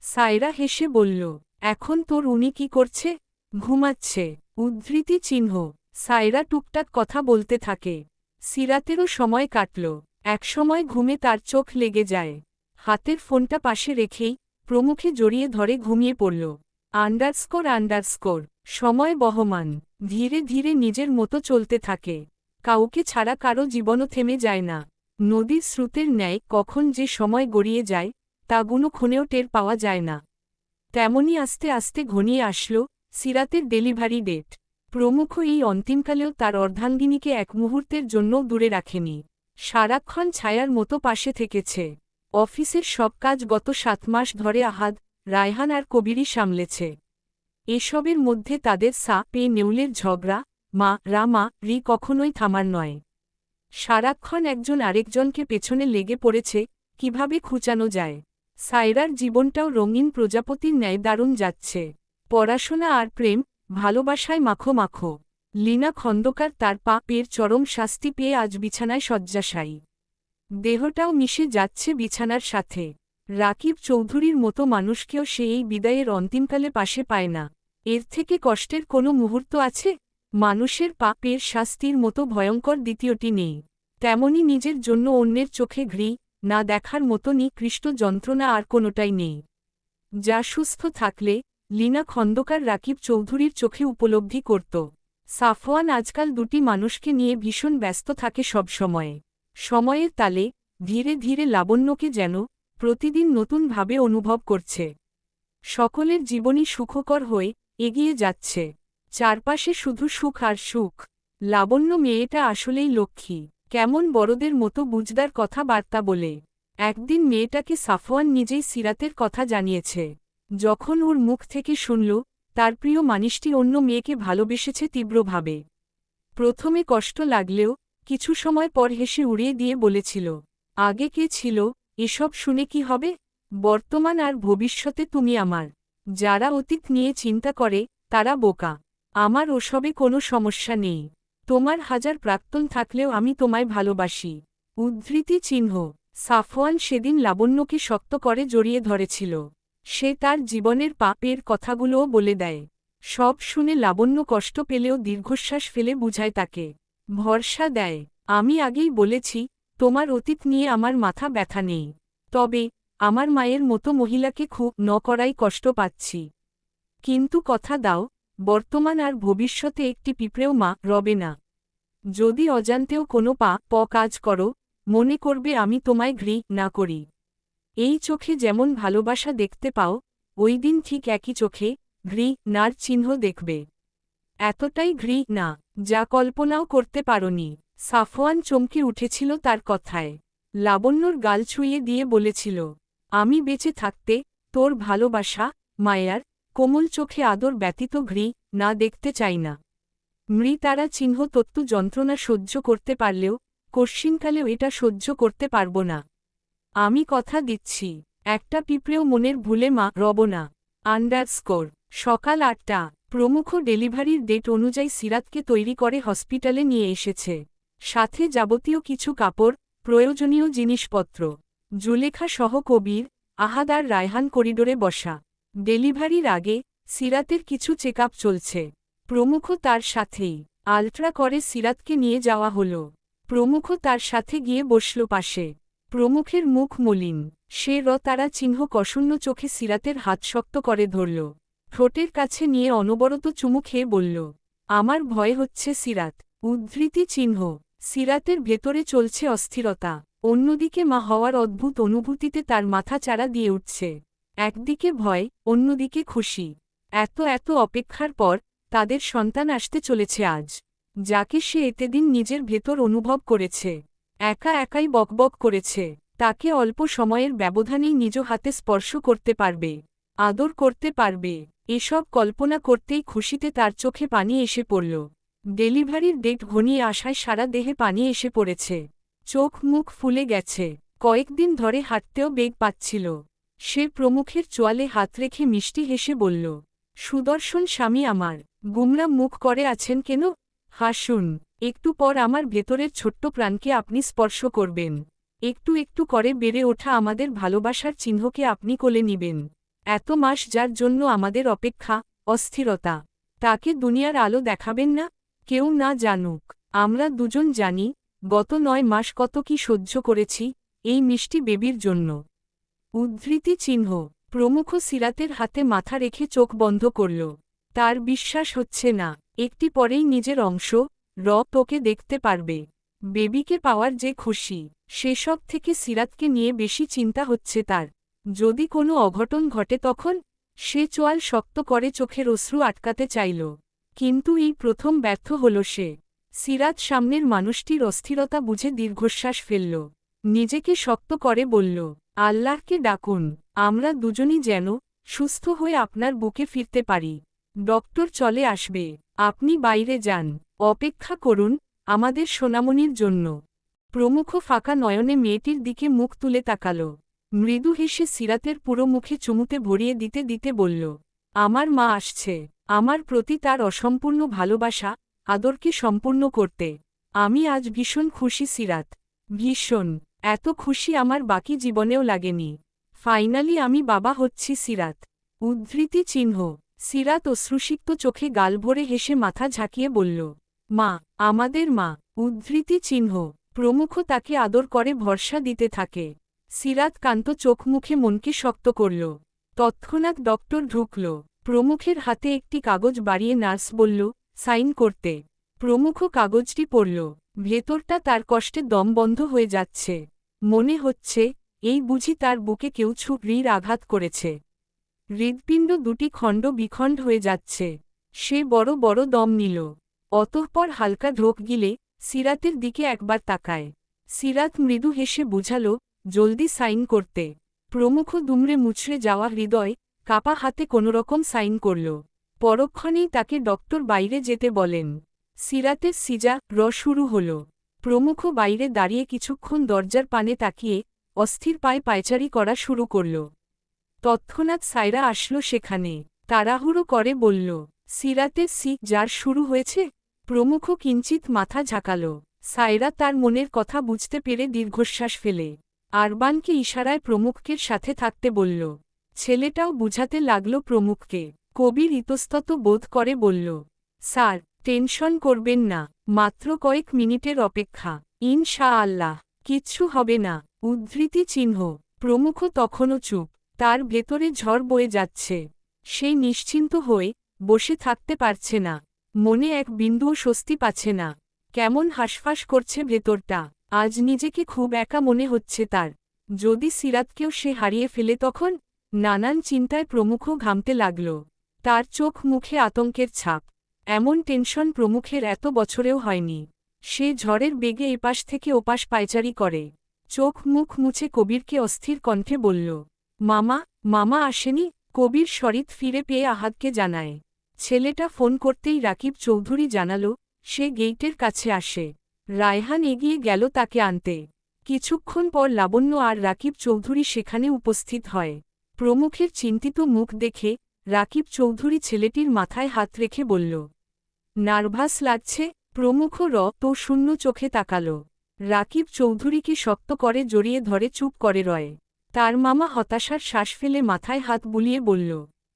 সায়রা হেসে বলল, এখন তোর উনি কি করছে? ঘুমাচ্ছে। উদ্ধৃতি চিহ্ন। সায়রা টুকটাক কথা বলতে থাকে। সিরাতেরও সময় কাটল। একসময় ঘুমে তার চোখ লেগে যায়। হাতের ফোনটা পাশে রেখেই প্রমুখে জড়িয়ে ধরে ঘুমিয়ে পড়ল। আন্ডারস্কোর। সময় বহমান। ধীরে ধীরে নিজের মতো চলতে থাকে। কাউকে ছাড়া কারো জীবনও থেমে যায় না। নদীর স্রোতের ন্যায় কখন যে সময় গড়িয়ে যায় তা গুণক্ষণেও টের পাওয়া যায় না। তেমনি আস্তে আস্তে ঘনিয়ে আসল সিরাতের ডেলিভারি ডেট। প্রমুখ এই অন্তিমকালেও তার অর্ধাঙ্গিনীকে এক মুহূর্তের জন্যও দূরে রাখেনি। সারাক্ষণ ছায়ার মতো পাশে থেকেছে। অফিসের সব কাজ গত 7 মাস ধরে আহাদ, রায়হান আর কবিরই সামলেছে। এসবের মধ্যে তাদের পে নেউলের ঝগড়া, মা রি কখনোই থামার নয়। সারাক্ষণ একজন আরেকজনকে পেছনে লেগে পড়েছে কিভাবে খুঁচানো যায়। সায়রার জীবনটাও রঙিন প্রজাপতির ন্যায় দারুণ যাচ্ছে। পড়াশোনা আর প্রেম, ভালোবাসায় মাখো মাখো। লীনা খন্দকার তার পের চরম শাস্তি পেয়ে আজ বিছানায় শয্যাশায়ী। দেহটাও মিশে যাচ্ছে বিছানার সাথে। রাকিব চৌধুরীর মতো মানুষকেও সে এই বিদায়ের অন্তিমকালে পাশে পায় না। এর থেকে কষ্টের কোনো মুহূর্ত আছে? মানুষের পাপের শাস্তির মতো ভয়ঙ্কর দ্বিতীয়টি নেই, তেমনি নিজের জন্য অন্যের চোখে ঘৃ না দেখার মতো নিকৃষ্ট যন্ত্রণা আর কোনোটাই নেই, যা সুস্থ থাকলে লীনা খন্দকার রাকিব চৌধুরীর চোখে উপলব্ধি করত। সাফওয়ান আজকাল দুটি মানুষকে নিয়ে ভীষণ ব্যস্ত থাকে সবসময়ে। সময়ের তালে ধীরে ধীরে লাবণ্যকে যেন প্রতিদিন নতুনভাবে অনুভব করছে। সকলের জীবনই সুখকর হয়ে এগিয়ে যাচ্ছে, চারপাশে শুধু সুখ আর সুখ। লাবণ্য মেয়েটা আসলেই লক্ষ্মী, কেমন বড়দের মতো বুঝদার কথাবার্তা বলে। একদিন মেয়েটাকে সাফওয়ান নিজেই সিরাতের কথা জানিয়েছে। যখন ওর মুখ থেকে শুনল তার প্রিয় মানুষটি অন্য মেয়েকে ভালোবেসেছে তীব্রভাবে, প্রথমে কষ্ট লাগলেও কিছু সময় পর হেসে উড়িয়ে দিয়ে বলেছিল, আগে কে ছিল, এসব শুনে কি হবে, বর্তমান আর ভবিষ্যতে তুমি আমার। যারা অতীত নিয়ে চিন্তা করে তারা বোকা, আমার ওসবে কোনো সমস্যা নেই। তোমার হাজার প্রাক্তন থাকলেও আমি তোমায় ভালোবাসি। উদ্ধৃতি চিহ্ন। সাফওয়ান সেদিন লাবণ্যকে শক্ত করে জড়িয়ে ধরেছিল। সে তার জীবনের পাপের কথাগুলোও বলে দেয়। সব শুনে লাবণ্য কষ্ট পেলেও দীর্ঘশ্বাস ফেলে বুঝায় তাকে, ভরসা দেয়। আমি আগেই বলেছি তোমার অতীত নিয়ে আমার মাথা ব্যথা নেই, তবে আমার মায়ের মতো মহিলাকে খুব ন করাই কষ্ট পাচ্ছি। কিন্তু কথা দাও, বর্তমান আর ভবিষ্যতে একটি পিঁপড়েও মা রবে না। যদি অজান্তেও কোনো কাজ করো, মনে করবে আমি তোমায় ঘৃ না করি। এই চোখে যেমন ভালোবাসা দেখতে পাও, ওই দিন ঠিক একই চোখে ঘৃ নার চিহ্ন দেখবে। এতটাই ঘৃ না যা কল্পনাও করতে পারোনি। সাফওয়ান চমকে উঠেছিল তার কথায়। লাবণ্যর গাল ছুঁয়ে দিয়ে বলেছিল, আমি বেঁচে থাকতে তোর ভালোবাসা, মায়ার কোমল চোখে আদর ব্যতীত ঘৃ না দেখতে চাই না। মৃতারা চিহ্ন তত্ত্ব যন্ত্রণা সহ্য করতে পারলেও কশ্চিনকালেও এটা সহ্য করতে পারব না। আমি কথা দিচ্ছি, একটা পিঁপড়েও মনের ভুলে মা রব না। _ সকাল ৮টা। প্রমুখ ডেলিভারির ডেট অনুযায়ী সিরাতকে তৈরি করে হসপিটালে নিয়ে এসেছে। সাথে যাবতীয় কিছু কাপড়, প্রয়োজনীয় জিনিসপত্র। জুলেখা সহ কবির, আহাদ আর রায়হান করিডোরে বসা। ডেলিভারির আগে সিরাতের কিছু চেকআপ চলছে। প্রমুখ তার সাথেই। আলট্রা করে সিরাতকে নিয়ে যাওয়া হলো। প্রমুখ তার সাথে গিয়ে বসল পাশে। প্রমুখের মুখ মলিন, সে তারা চিহ্ন কষণ্ণ চোখে সিরাতের হাত শক্ত করে ধরল। ঠোঁটের কাছে নিয়ে অনবরত চুমু খেয়ে বলল, আমার ভয় হচ্ছে সিরাত। উদ্ধৃতি চিহ্ন। সিরাতের ভেতরে চলছে অস্থিরতা, অন্যদিকে মা হওয়ার অদ্ভুত অনুভূতিতে তার মাথা চাড়া দিয়ে উঠছে। একদিকে ভয়, অন্যদিকে খুশি। এত অপেক্ষার পর তাদের সন্তান আসতে চলেছে আজ, যাকে সে এতদিন নিজের ভেতর অনুভব করেছে। একাই বকবক করেছে। তাকে অল্প সময়ের ব্যবধানেই নিজ হাতে স্পর্শ করতে পারবে, আদর করতে পারবে। এসব কল্পনা করতেই খুশিতে তার চোখে পানি এসে পড়ল। ডেলিভারির ডেট ঘনিয়ে আসায় সারা দেহে পানি এসে পড়েছে। চোখ মুখ ফুলে গেছে। কয়েকদিন ধরে হাঁটতেও বেগ পাচ্ছিল। সে প্রমুখের চোয়ালে হাত রেখে মিষ্টি হেসে বলল, সুদর্শন স্বামী আমার, গুমরা মুখ করে আছেন কেন? হাসুন। একটু পর আমার ভেতরের ছোট্ট প্রাণকে আপনি স্পর্শ করবেন। একটু একটু করে বেড়ে ওঠা আমাদের ভালোবাসার চিহ্নকে আপনি কোলে নিবেন। এত মাস যার জন্য আমাদের অপেক্ষা, অস্থিরতা, তাকে দুনিয়ার আলো দেখাবেন না? কেউ না জানুক, আমরা দুজন জানি গত ৯ মাস কত কি সহ্য করেছি এই মিষ্টি বেবির জন্য। উদ্ধৃতি চিহ্ন। প্রমুখ সিরাতের হাতে মাথা রেখে চোখ বন্ধ করল। তার বিশ্বাস হচ্ছে না একটি পরেই নিজের অংশ তোকে দেখতে পারবে। বেবিকে পাওয়ার যে খুশি, সেসব থেকে সিরাতকে নিয়ে বেশি চিন্তা হচ্ছে তার। যদি কোনো অঘটন ঘটে তখন? সে চোয়াল শক্ত করে চোখের অশ্রু আটকাতে চাইল, কিন্তু এই প্রথম ব্যর্থ হল সে। সিরাত সামনের মানুষটির অস্থিরতা বুঝে দীর্ঘশ্বাস ফেলল। নিজেকে শক্ত করে বলল, আল্লাহকে ডাকুন, আমরা দুজনই যেন সুস্থ হয়ে আপনার বুকে ফিরতে পারি। ডক্টর চলে আসবে, আপনি বাইরে যান, অপেক্ষা করুন আমাদের সোনামণির জন্য। প্রমুখ ফাঁকা নয়নে মেয়েটির দিকে মুখ তুলে তাকাল। মৃদু হেসে সিরাতের পুরো মুখে চুমুতে ভরিয়ে দিতে দিতে বলল, আমার মা আসছে, আমার প্রতি তার অসম্পূর্ণ ভালোবাসা, আদরকে সম্পূর্ণ করতে। আমি আজ ভীষণ খুশি সিরাত, ভীষণ। এত খুশি আমার বাকি জীবনেও লাগেনি। ফাইনালি আমি বাবা হচ্ছি সিরাত। উদ্ধৃতি চিহ্ন। সিরাত অশ্রুসিক্ত চোখে গাল ভরে হেসে মাথা ঝাঁকিয়ে বলল, মা, আমাদের মা। উদ্ধৃতি চিহ্ন। প্রমুখ তাকে আদর করে ভরসা দিতে থাকে। সিরাত কান্ত চোখ মুখে মনকে শক্ত করল। তৎক্ষণাৎ ডক্টর ঢুকল। প্রমুখের হাতে একটি কাগজ বাড়িয়ে নার্স বলল, সাইন করতে। প্রমুখ কাগজটি পড়ল। ভেতরটা তার কষ্টে দম বন্ধ হয়ে যাচ্ছে। মনে হচ্ছে, এই বুঝি তার বুকে কেউ ছুরির আঘাত করেছে। হৃৎপিণ্ড দুটি খণ্ড বিখণ্ড হয়ে যাচ্ছে। সে বড় বড় দম নিল। অতঃপর হালকা ঢোক গিলে সিরাতের দিকে একবার তাকায়। সিরাত মৃদু হেসে বুঝাল, জলদি সাইন করতে। প্রমুখ দুমড়ে মুচড়ে যাওয়া হৃদয় কাপা হাতে কোনোরকম সাইন করল। পরক্ষণেই তাকে ডক্টর বাইরে যেতে বলেন। সিরাতের সিজা শুরু হল। প্রমুখ বাইরে দাঁড়িয়ে কিছুক্ষণ দরজার পানে তাকিয়ে অস্থির পায়ে পায়চারি করা শুরু করল। তৎক্ষণাৎ সাইরা আসলো সেখানে। তাড়াহুড়ো করে বলল, সিরাতের যার শুরু হয়েছে। প্রমুখ কিঞ্চিত মাথা ঝাঁকাল। সাইরা তার মনের কথা বুঝতে পেরে দীর্ঘশ্বাস ফেলে আরবানকে ইশারায় প্রমুখের সাথে থাকতে বলল। ছেলেটাও বুঝাতে লাগল প্রমুখকে। কবির ইতস্তত বোধ করে বলল, স্যার, টেনশন করবেন না, মাত্র কয়েক মিনিটের অপেক্ষা, ইনশাআল্লাহ কিচ্ছু হবে না। উদ্ধৃতি চিহ্ন। প্রমুখ তখনও চুপ। তার ভেতরে ঝড় বয়ে যাচ্ছে। সেই নিশ্চিন্ত হয়ে বসে থাকতে পারছে না। মনে এক বিন্দুও স্বস্তি পাচ্ছে না। কেমন হাঁসফাঁস করছে ভেতরটা। আজ নিজেকে খুব একা মনে হচ্ছে তার। যদি সিরাতকেও সে হারিয়ে ফেলে তখন। নানান চিন্তায় প্রমুখ ঘামতে লাগল। তার চোখ মুখে আতঙ্কের ছাপ। এমন টেনশন প্রমুখের এত বছরেও হয়নি। সে ঝড়ের বেগে এপাশ থেকে ওপাশ পায়চারি করে। চোখ মুখ মুছে কবিরকে অস্থির কণ্ঠে বলল, মামা, মামা আসেনি। কবির শরীর ফিরে পেয়ে আহাদকে জানায়। ছেলেটা ফোন করতেই রাকিব চৌধুরী জানাল, সে গেইটের কাছে আসে। রায়হান এগিয়ে গেল তাকে আনতে। কিছুক্ষণ পর লাবণ্য আর রাকিব চৌধুরী সেখানে উপস্থিত হয়। প্রমুখের চিন্তিত মুখ দেখে রাকিব চৌধুরী ছেলেটির মাথায় হাত রেখে বলল, নার্ভাস লাগছে। প্রমুখ তো শূন্য চোখে তাকাল। রাকিব চৌধুরীকে শক্ত করে জড়িয়ে ধরে চুপ করে রয়। তার মামা হতাশার শ্বাস ফেলে মাথায় হাত বুলিয়ে বলল,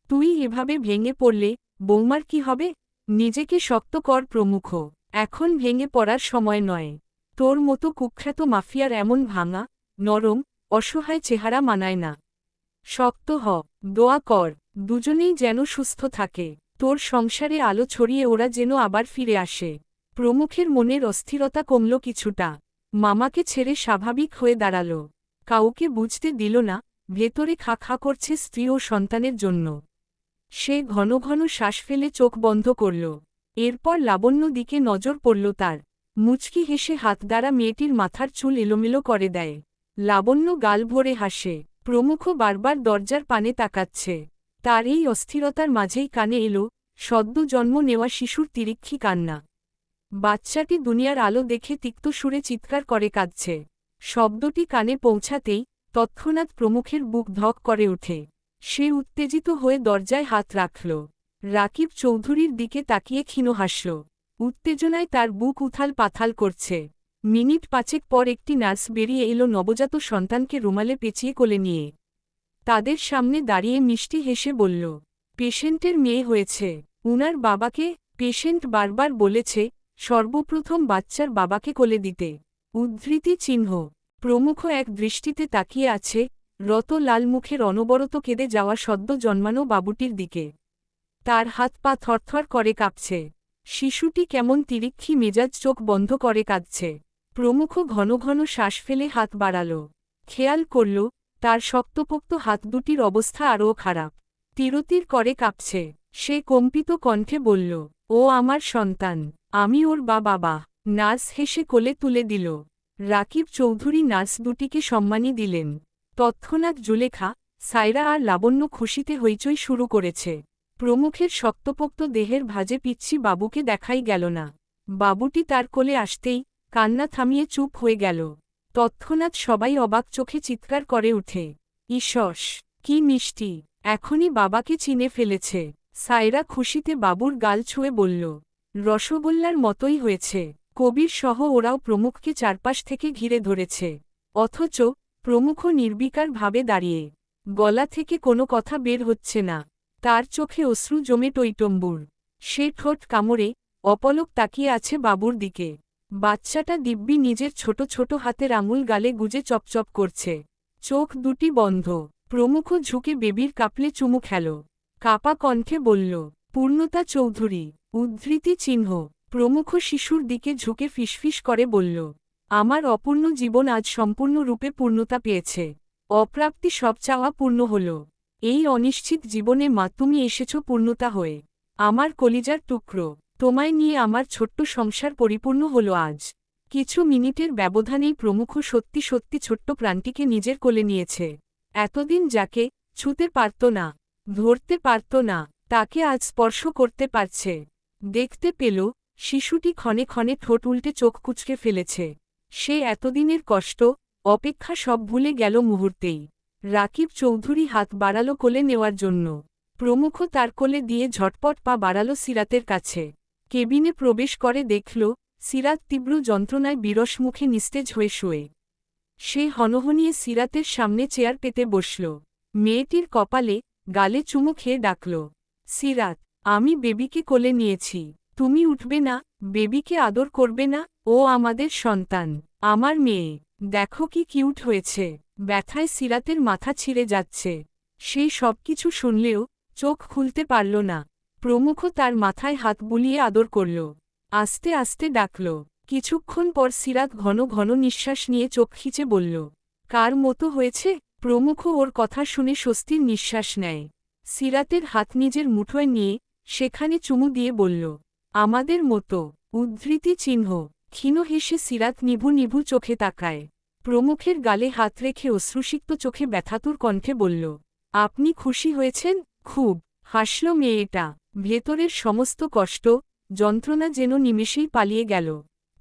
তুই এভাবে ভেঙে পড়লে বৌমার কি হবে? নিজেকে শক্ত কর প্রমুখ। এখন ভেঙে পড়ার সময় নয়। তোর মতো কুখ্যাত মাফিয়ার এমন ভাঙা, নরম, অসহায় চেহারা মানায় না। শক্ত হ, দোয়া কর, দুজনেই যেন সুস্থ থাকে। তোর সংসারে আলো ছড়িয়ে ওরা যেন আবার ফিরে আসে। প্রমুখের মনের অস্থিরতা কমল কিছুটা। মামাকে ছেড়ে স্বাভাবিক হয়ে দাঁড়াল। কাউকে বুঝতে দিল না ভেতরে খা খা করছে স্ত্রী ও সন্তানের জন্য। সে ঘন ঘন শ্বাস ফেলে চোখ বন্ধ করল। এরপর লাবণ্য দিকে নজর পড়ল তার। মুচকি হেসে হাত দ্বারা মেয়েটির মাথার চুল এলোমেলো করে দেয়। লাবণ্য গাল ভরে হাসে। প্রমুখ বারবার দরজার পানে তাকাচ্ছে। তার এই অস্থিরতার মাঝেই কানে এলো সদ্য জন্ম নেওয়া শিশুর তিরিক্ষি কান্না। বাচ্চাটি দুনিয়ার আলো দেখে তিক্ত সুরে চিৎকার করে কাঁদছে। শব্দটি কানে পৌঁছাতেই তৎক্ষণাৎ প্রমুখের বুক ধক করে ওঠে। সে উত্তেজিত হয়ে দরজায় হাত রাখল। রাকিব চৌধুরীর দিকে তাকিয়ে ক্ষীণ হাসল। উত্তেজনায় তার বুক উথাল পাথাল করছে। মিনিট পাঁচেক পর একটি নার্স বেরিয়ে এলো নবজাত সন্তানকে রুমালে পেঁচিয়ে কোলে নিয়ে। তাদের সামনে দাঁড়িয়ে মিষ্টি হেসে বলল, পেশেন্টের মেয়ে হয়েছে। উনার বাবাকে। পেশেন্ট বারবার বলেছে সর্বপ্রথম বাচ্চার বাবাকে কোলে দিতে। উদ্ধৃতি চিহ্ন। প্রমুখ এক দৃষ্টিতে তাকিয়ে আছে রত লাল মুখের অনবরত কেঁদে যাওয়া সদ্য জন্মানো বাবুটির দিকে। তার হাত পা থরথর করে কাঁপছে। শিশুটি কেমন তিরিক্ষি মেজাজ চোখ বন্ধ করে কাঁদছে। প্রমুখ ঘন ঘন শ্বাস ফেলে হাত বাড়াল। খেয়াল করল তার শক্তপোক্ত হাত দুটির অবস্থা আরও খারাপ। তিরতির করে কাঁপছে। সে কম্পিত কণ্ঠে বলল, ও আমার সন্তান, আমি ওর বাবা। নার্স হেসে কোলে তুলে দিল। রাকিব চৌধুরী নার্স দুটিকে সম্মানী দিলেন। তৎক্ষণাৎ জুলেখা, সাইরা আর লাবণ্য খুশিতে হইচই শুরু করেছে। প্রমুখের শক্তপোক্ত দেহের ভাজে পিচ্ছি বাবুকে দেখাই গেল না। বাবুটি তার কোলে আসতেই কান্না থামিয়ে চুপ হয়ে গেল। তৎক্ষণাৎ সবাই অবাক চোখে চিৎকার করে উঠে, ইসস, কি মিষ্টি, এখনই বাবাকে চিনে ফেলেছে। সাইরা খুশিতে বাবুর গাল ছুঁয়ে বলল, রসগোল্লার মতোই হয়েছে। কবির সহ ওরাও প্রমুখকে চারপাশ থেকে ঘিরে ধরেছে। অথচ প্রমুখ নির্বিকার ভাবে দাঁড়িয়ে। গলা থেকে কোনো কথা বের হচ্ছে না। তার চোখে অশ্রু জমে টইটম্বুর। সে ঠোঁট কামড়ে অপলক তাকিয়ে আছে বাবুর দিকে। বাচ্চাটা দিব্যি নিজের ছোট ছোট হাতের আঙুল গালে গুজে চপচপ করছে। চোখ দুটি বন্ধ। প্রমুখ ঝুঁকে বেবির কাপলে চুমু খেল। কাপা কণ্ঠে বলল, পূর্ণতা চৌধুরী, উদ্ধৃতি চিহ্ন। প্রমুখ শিশুর দিকে ঝুঁকে ফিসফিস করে বলল, আমার অপূর্ণ জীবন আজ সম্পূর্ণরূপে পূর্ণতা পেয়েছে। অপ্রাপ্তি সব চাওয়া পূর্ণ হল। এই অনিশ্চিত জীবনে মা তুমি এসেছ পূর্ণতা হয়ে। আমার কলিজার টুকরো, তোমায় নিয়ে আমার ছোট্ট সংসার পরিপূর্ণ হল আজ। কিছু মিনিটের ব্যবধানেই প্রমুখ সত্যি সত্যি ছোট্ট প্রাণটিকে নিজের কোলে নিয়েছে। এতদিন যাকে ছুঁতে পারত না, ধরতে পারত না, তাকে আজ স্পর্শ করতে পারছে। দেখতে পেল শিশুটি ক্ষণে ক্ষণে ঠোঁট উল্টে চোখ কুঁচকে ফেলেছে। সে এতদিনের কষ্ট অপেক্ষা সব ভুলে গেল মুহূর্তেই। রাকিব চৌধুরী হাত বাড়াল কোলে নেওয়ার জন্য। প্রমুখ তার কোলে দিয়ে ঝটপট পা বাড়াল সিরাতের কাছে। কেবিনে প্রবেশ করে দেখল সিরাত তীব্র যন্ত্রণায় বিরস মুখে নিস্তেজ হয়ে শুয়ে। সে হনহনিয়ে সিরাতের সামনে চেয়ার পেতে বসল। মেয়েটির কপালে গালে চুমু খেয়ে ডাকল, সিরাত, আমি বেবিকে কোলে নিয়েছি, তুমি উঠবে না? বেবিকে আদর করবে না? ও আমাদের সন্তান, আমার মেয়ে, দেখো কি কিউট হয়েছে। ব্যথায় সিরাতের মাথা ছিঁড়ে যাচ্ছে। সে সবকিছু শুনলেও চোখ খুলতে পারল না। প্রমুখ তার মাথায় হাত বুলিয়ে আদর করল, আস্তে আস্তে ডাকল। কিছুক্ষণ পর সিরাত ঘন ঘন নিঃশ্বাস নিয়ে চোখ খিচে বলল, কার মতো হয়েছে? প্রমুখ ওর কথা শুনে স্বস্তির নিঃশ্বাস নেয়। সিরাতের হাত নিজের মুঠোয় নিয়ে সেখানে চুমু দিয়ে বলল, আমাদের মতো, উদ্ধৃতি চিহ্ন। ক্ষীণ হেসে সিরাত নিভু নিভু চোখে তাকায়। প্রমুখের গালে হাত রেখে অশ্রুসিক্ত চোখে ব্যথাতুর কণ্ঠে বলল, আপনি খুশি হয়েছেন? খুব। হাসল মেয়েটা। ভেতরের সমস্ত কষ্ট যন্ত্রণা যেন নিমেষেই পালিয়ে গেল।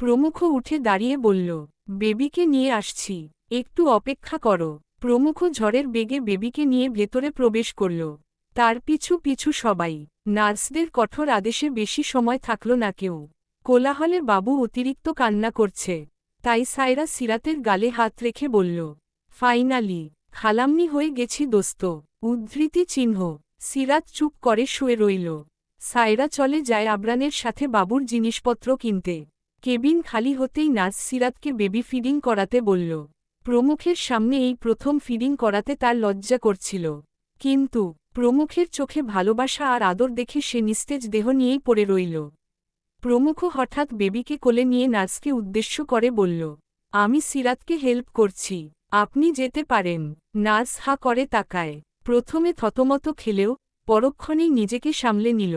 প্রমুখ উঠে দাঁড়িয়ে বলল, বেবিকে নিয়ে আসছি, একটু অপেক্ষা করো। প্রমুখ ঝড়ের বেগে বেবিকে নিয়ে ভেতরে প্রবেশ করল। তার পিছু পিছু সবাই। নার্সদের কঠোর আদেশে বেশি সময় থাকল না কেউ। কোলাহলে বাবু অতিরিক্ত কান্না করছে। তাই সায়রা সিরাতের গালে হাত রেখে বলল, ফাইনালি খালাম্নি হয়ে গেছি দোস্ত, উদ্ধৃতি চিহ্ন। সিরাত চুপ করে শুয়ে রইল। সায়রা চলে যায় আবরানের সাথে বাবুর জিনিসপত্র কিনতে। কেবিন খালি হতেই নার্স সিরাতকে বেবি ফিডিং করাতে বলল। প্রমুখের সামনে এই প্রথম ফিডিং করাতে তার লজ্জা করছিল। কিন্তু প্রমুখের চোখে ভালোবাসা আর আদর দেখে সে নিস্তেজ দেহ নিয়েই পড়ে রইল। প্রমুখ হঠাৎ বেবিকে কোলে নিয়ে নার্সকে উদ্দেশ্য করে বলল, আমি সিরাতকে হেল্প করছি, আপনি যেতে পারেন। নার্স হা করে তাকায়। প্রথমে থতমত খেলেও পরক্ষণেই নিজেকে সামলে নিল।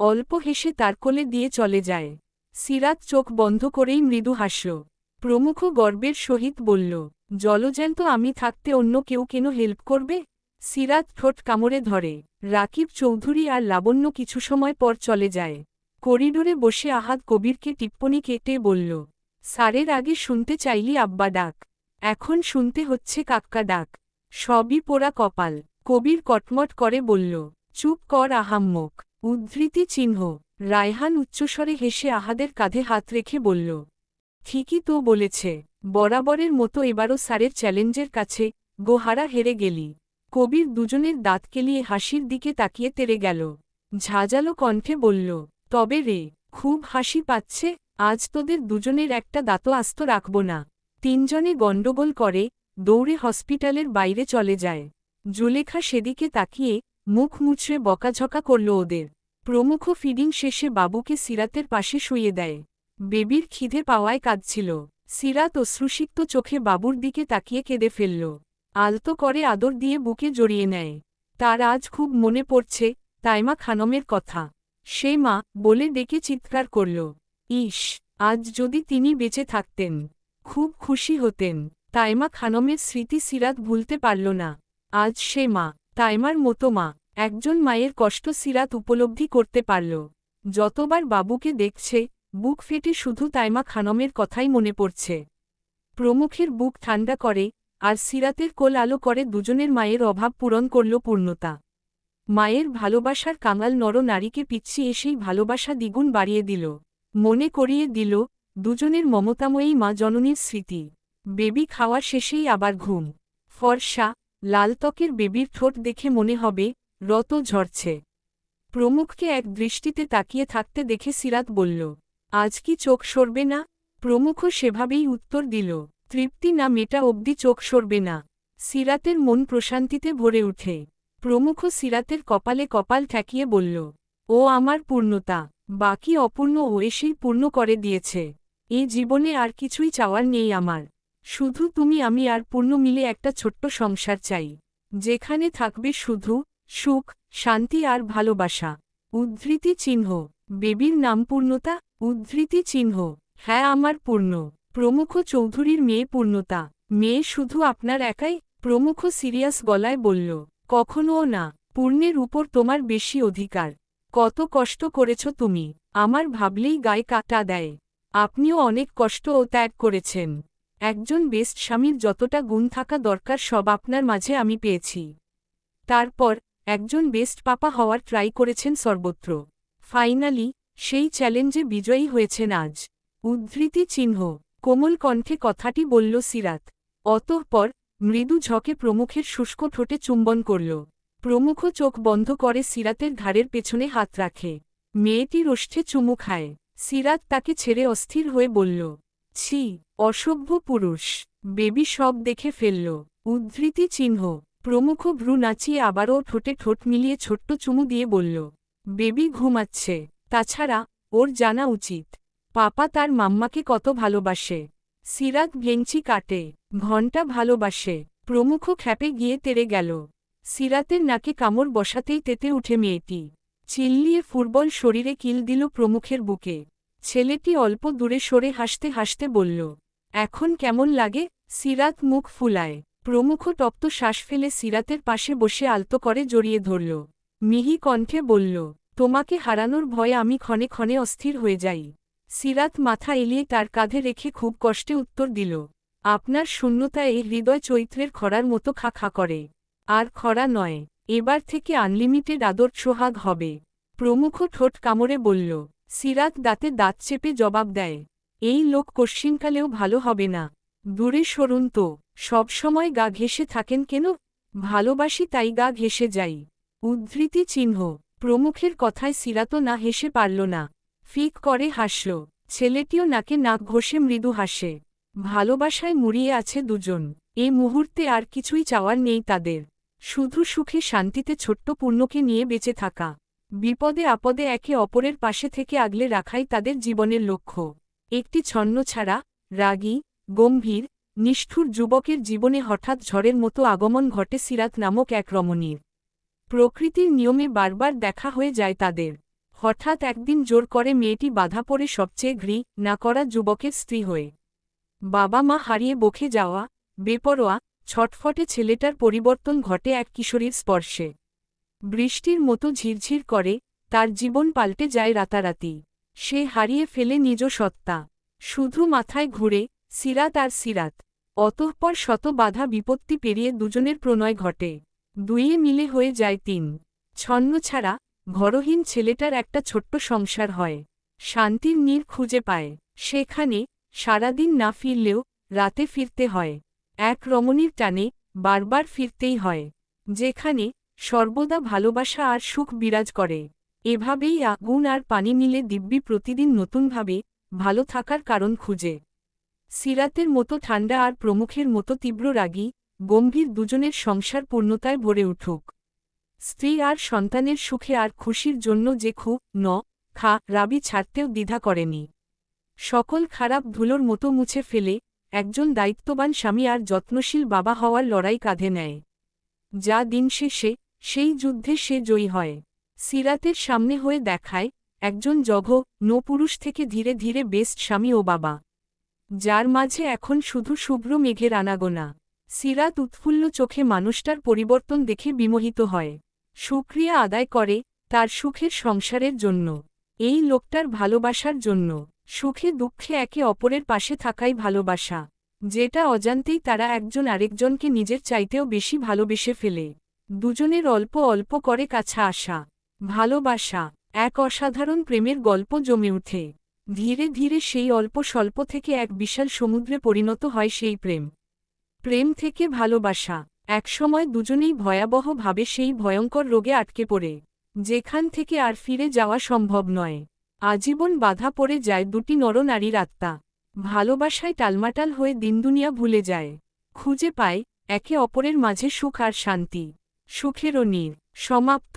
অল্প হেসে তার কোলে দিয়ে চলে যায়। সিরাত চোখ বন্ধ করেই মৃদু হাসল। প্রমুখ গর্বের সহিত বলল, জলজ্যান্ত আমি থাকতে অন্য কেউ কেন হেল্প করবে? সিরাত ঠোঁট কামড়ে ধরে। রাকিব চৌধুরী আর লাবণ্য কিছু সময় পর চলে যায়। করিডোরে বসে আহাদ কবিরকে টিপ্পনি কেটে বলল, স্যারের আগে শুনতে চাইলি আব্বা ডাক, এখন শুনতে হচ্ছে কাক্কা ডাক। সবই পোড়া কপাল। কবির কটমট করে বলল, চুপ কর আহাম্মক, উদ্ধৃতি চিহ্ন। রায়হান উচ্চস্বরে হেসে আহাদের কাঁধে হাত রেখে বলল, ঠিকই তো বলেছে, বরাবরের মতো এবারও স্যারের চ্যালেঞ্জের কাছে গোহারা হেরে গেলি। কবির দুজনের দাঁত কেলিয়ে হাসির দিকে তাকিয়ে তেড়ে গেল। ঝাঁঝালো কণ্ঠে বলল, তবে রে, খুব হাসি পাচ্ছে, আজ তোদের দুজনের একটা দাঁতও আস্ত রাখব না। তিনজনে গণ্ডগোল করে দৌড়ে হসপিটালের বাইরে চলে যায়। জুলেখা সেদিকে তাকিয়ে মুখ মুচড়ে বকাঝকা করল ওদের। প্রমুখ ফিডিং শেষে বাবুকে সিরাতের পাশে শুইয়ে দেয়। বেবির খিদে পাওয়ায় কাঁদছিল। সিরাত অশ্রুসিক্ত চোখে বাবুর দিকে তাকিয়ে কেঁদে ফেলল। আলতো করে আদর দিয়ে বুকে জড়িয়ে নেয়। তার আজ খুব মনে পড়ছে তাইমা খানমের কথা। সে মা বলে ডেকে চিৎকার করল, ইস, আজ যদি তিনি বেঁচে থাকতেন, খুব খুশি হতেন। তাইমা খানমের স্মৃতি সিরাত ভুলতে পারল না। আজ সে মা, তাইমার মতো মা। একজন মায়ের কষ্ট সিরাত উপলব্ধি করতে পারল। যতবার বাবুকে দেখছে বুক ফেটে শুধু তাইমা খানমের কথাই মনে পড়ছে। প্রমুখের বুক ঠান্ডা করে আর সিরাতের কোল আলো করে দুজনের মায়ের অভাব পূরণ করল পূর্ণতা। মায়ের ভালোবাসার কাঙাল নর নারীকে পিচ্ছি এসেই ভালোবাসা দ্বিগুণ বাড়িয়ে দিল। মনে করিয়ে দিল দুজনের মমতাময়ী মা জননীর স্মৃতি। বেবি খাওয়া শেষেই আবার ঘুম। ফর্সা লাল ত্বকের বেবির ঠোঁট দেখে মনে হবে রত ঝরছে। প্রমুখকে এক দৃষ্টিতে তাকিয়ে থাকতে দেখে সিরাত বলল, আজ কি চোখ সরবে না? প্রমুখও সেভাবেই উত্তর দিল, তৃপ্তি না মেটা অবধি চোখ সরবে না। সিরাতের মন প্রশান্তিতে ভরে উঠে। প্রমুখও সিরাতের কপালে কপাল ঠেকিয়ে বলল, ও আমার পূর্ণতা, বাকি অপূর্ণ ও এসেই পূর্ণ করে দিয়েছে। এ জীবনে আর কিছুই চাওয়ার নেই আমার, শুধু তুমি আমি আর পূর্ণ মিলে একটা ছোট্ট সংসার চাই, যেখানে থাকবে শুধু সুখ, শান্তি আর ভালোবাসা। উদ্ধৃতি চিহ্ন। বেবির নাম পূর্ণতা? উদ্ধৃতি চিহ্ন। হ্যাঁ, আমার পূর্ণ। প্রমুখ চৌধুরীর মেয়ে পূর্ণতা। মেয়ে শুধু আপনার একাই? প্রমুখ সিরিয়াস গলায় বলল, কখনোও না, পূর্ণের উপর তোমার বেশি অধিকার। কত কষ্ট করেছ তুমি, আমার ভাবলেই গায়ে কাঁটা দেয়। আপনিও অনেক কষ্ট ও ত্যাগ করেছেন। একজন বেস্ট স্বামীর যতটা গুণ থাকা দরকার সব আপনার মাঝে আমি পেয়েছি। তারপর একজন বেস্ট পাপা হওয়ার ট্রাই করেছেন সর্বত্র। ফাইনালি সেই চ্যালেঞ্জে বিজয়ী হয়েছেন আজ। উদ্ধৃতি চিহ্ন। কোমল কণ্ঠে কথাটি বলল সিরাত। অতঃপর মৃদু ঝকে প্রমুখের শুষ্ক ঠোঁটে চুম্বন করল। প্রমুখ চোখ বন্ধ করে সিরাতের ঘাড়ের পেছনে হাত রাখে। মেয়েটির ওষ্ঠে চুমু খায়। সিরাত তাকে ছেড়ে অস্থির হয়ে বলল, ছি, অসভ্য পুরুষ। বেবি সব দেখে ফেলল। উদ্ধৃতি চিহ্ন। প্রমুখ ভ্রু নাচিয়ে আবারও ঠোঁটে ঠোঁট মিলিয়ে ছোট্ট চুমু দিয়ে বলল, বেবি ঘুমাচ্ছে। তাছাড়া ওর জানা উচিত পাপা তার মাম্মাকে কত ভালোবাসে। সিরাত ভেঙচি কাটে। ঘণ্টা ভালোবাসে। প্রমুখ খ্যাপে গিয়ে তেড়ে গেল। সিরাতের নাকে কামড় বসাতেই তেতে উঠে মেয়েটি। চিল্লিয়ে ফুটবল শরীরে কিল দিল প্রমুখের বুকে। ছেলেটি অল্প দূরে সরে হাসতে হাসতে বলল, এখন কেমন লাগে? সিরাত মুখ ফুলায়। প্রমুখ তপ্ত শ্বাস ফেলে সিরাতের পাশে বসে আলতো করে জড়িয়ে ধরল। মিহি কণ্ঠে বলল, তোমাকে হারানোর ভয়ে আমি ক্ষণে ক্ষণে অস্থির হয়ে যাই। সিরাত মাথা এলিয়ে তার কাঁধে রেখে খুব কষ্টে উত্তর দিল, আপনার শূন্যতা এই হৃদয় চৈত্রের খরার মতো খা খা করে। আর খরা নয়, এবার থেকে আনলিমিটেড আদর সোহাগ হবে। প্রমুখ ঠোঁট কামড়ে বলল। সিরাত দাঁতে দাঁত চেপে জবাব দেয়, এই লোক কশ্চিনকালেও ভালো হবে না। দূরে সরুন তো, সবসময় গা ঘেঁষে থাকেন কেন? ভালোবাসি তাই গা ঘেঁষে যাই। উদ্ধৃতি চিহ্ন। প্রমুখের কথায় সিরাতও না হেসে পারল না। ফিক করে হাসল। ছেলেটিও নাকে নাক ঘষে মৃদু হাসে। ভালোবাসায় মুড়িয়ে আছে দুজন। এ মুহূর্তে আর কিছুই চাওয়ার নেই তাদের, শুধু সুখে শান্তিতে ছোট্ট পূর্ণকে নিয়ে বেঁচে থাকা। বিপদে আপদে একে অপরের পাশে থেকে আগলে রাখাই তাদের জীবনের লক্ষ্য। একটি ছন্নছাড়া, রাগী, গম্ভীর, নিষ্ঠুর যুবকের জীবনে হঠাৎ ঝড়ের মতো আগমন ঘটে সিরাত নামক এক রমণীর। প্রকৃতির নিয়মে বারবার দেখা হয়ে যায় তাদের। হঠাৎ একদিন জোর করে মেয়েটি বাধা পড়ে সবচেয়ে ঘৃ না করা যুবকের স্ত্রী হয়ে। বাবা মা হারিয়ে বকে যাওয়া, বেপরোয়া, ছটফটে ছেলেটার পরিবর্তন ঘটে এক কিশোরীর স্পর্শে। বৃষ্টির মতো ঝিরঝির করে, তার জীবন পাল্টে যায় রাতারাতি। সে হারিয়ে ফেলে নিজ সত্তা। শুধু মাথায় ঘুরে সিরাত আর সিরাত। অতঃপর শত বাধা বিপত্তি পেরিয়ে দুজনের প্রণয় ঘটে। দুইয়ে মিলে হয়ে যায় তিন। ছন্নছাড়া, ঘরহীন ছেলেটার একটা ছোট্ট সংসার হয়। শান্তির নীড় খুঁজে পায় সেখানে। সারাদিন না ফিরলেও রাতে ফিরতে হয়। এক রমণীর টানে বারবার ফিরতেই হয়, যেখানে সর্বদা ভালোবাসা আর সুখ বিরাজ করে। এভাবেই আগুন আর পানি মিলে দিব্যি প্রতিদিন নতুনভাবে ভালো থাকার কারণ খুঁজে। সিরাতের মতো ঠান্ডা আর প্রমুখের মতো তীব্র রাগী, গম্ভীর দুজনের সংসার পূর্ণতায় ভরে উঠুক। স্ত্রী আর সন্তানের সুখে আর খুশির জন্য যে খা রাবি ছাড়তেও দ্বিধা করেনি। সকল খারাপ ধুলোর মতো মুছে ফেলে একজন দায়িত্ববান স্বামী আর যত্নশীল বাবা হওয়ার লড়াই কাঁধে নেয়। যা দিন শেষে সেই যুদ্ধে সে জয়ী হয়। সিরাতের সামনে হয়ে দেখায় একজন পুরুষ থেকে ধীরে ধীরে বেস্ট স্বামী ও বাবা, যার মাঝে এখন শুধু শুভ্র মেঘের আনাগোনা। সিরাত উৎফুল্ল চোখে মানুষটার পরিবর্তন দেখে বিমোহিত হয়। শুকরিয়া আদায় করে তার সুখের সংসারের জন্য, এই লোকটার ভালোবাসার জন্য। সুখে দুঃখে একে অপরের পাশে থাকাই ভালোবাসা, যেটা অজান্তেই তারা একজন আরেকজনকে নিজের চাইতেও বেশি ভালোবেসে ফেলে। দুজনের অল্প অল্প করে কাছে আসা, ভালোবাসা, এক অসাধারণ প্রেমের গল্প জমে ওঠে। ধীরে ধীরে সেই অল্প স্বল্প থেকে এক বিশাল সমুদ্রে পরিণত হয় সেই প্রেম। প্রেম থেকে ভালোবাসা, একসময় দুজনেই ভয়াবহভাবে সেই ভয়ঙ্কর রোগে আটকে পড়ে, যেখান থেকে আর ফিরে যাওয়া সম্ভব নয়। আজীবন বাধা পড়ে যায় দুটি নরনারীর আত্মা। ভালোবাসায় টালমাটাল হয়ে দিনদুনিয়া ভুলে যায়। খুঁজে পায় একে অপরের মাঝে সুখ আর শান্তি। সুখেরও নীড় সমাপ্ত।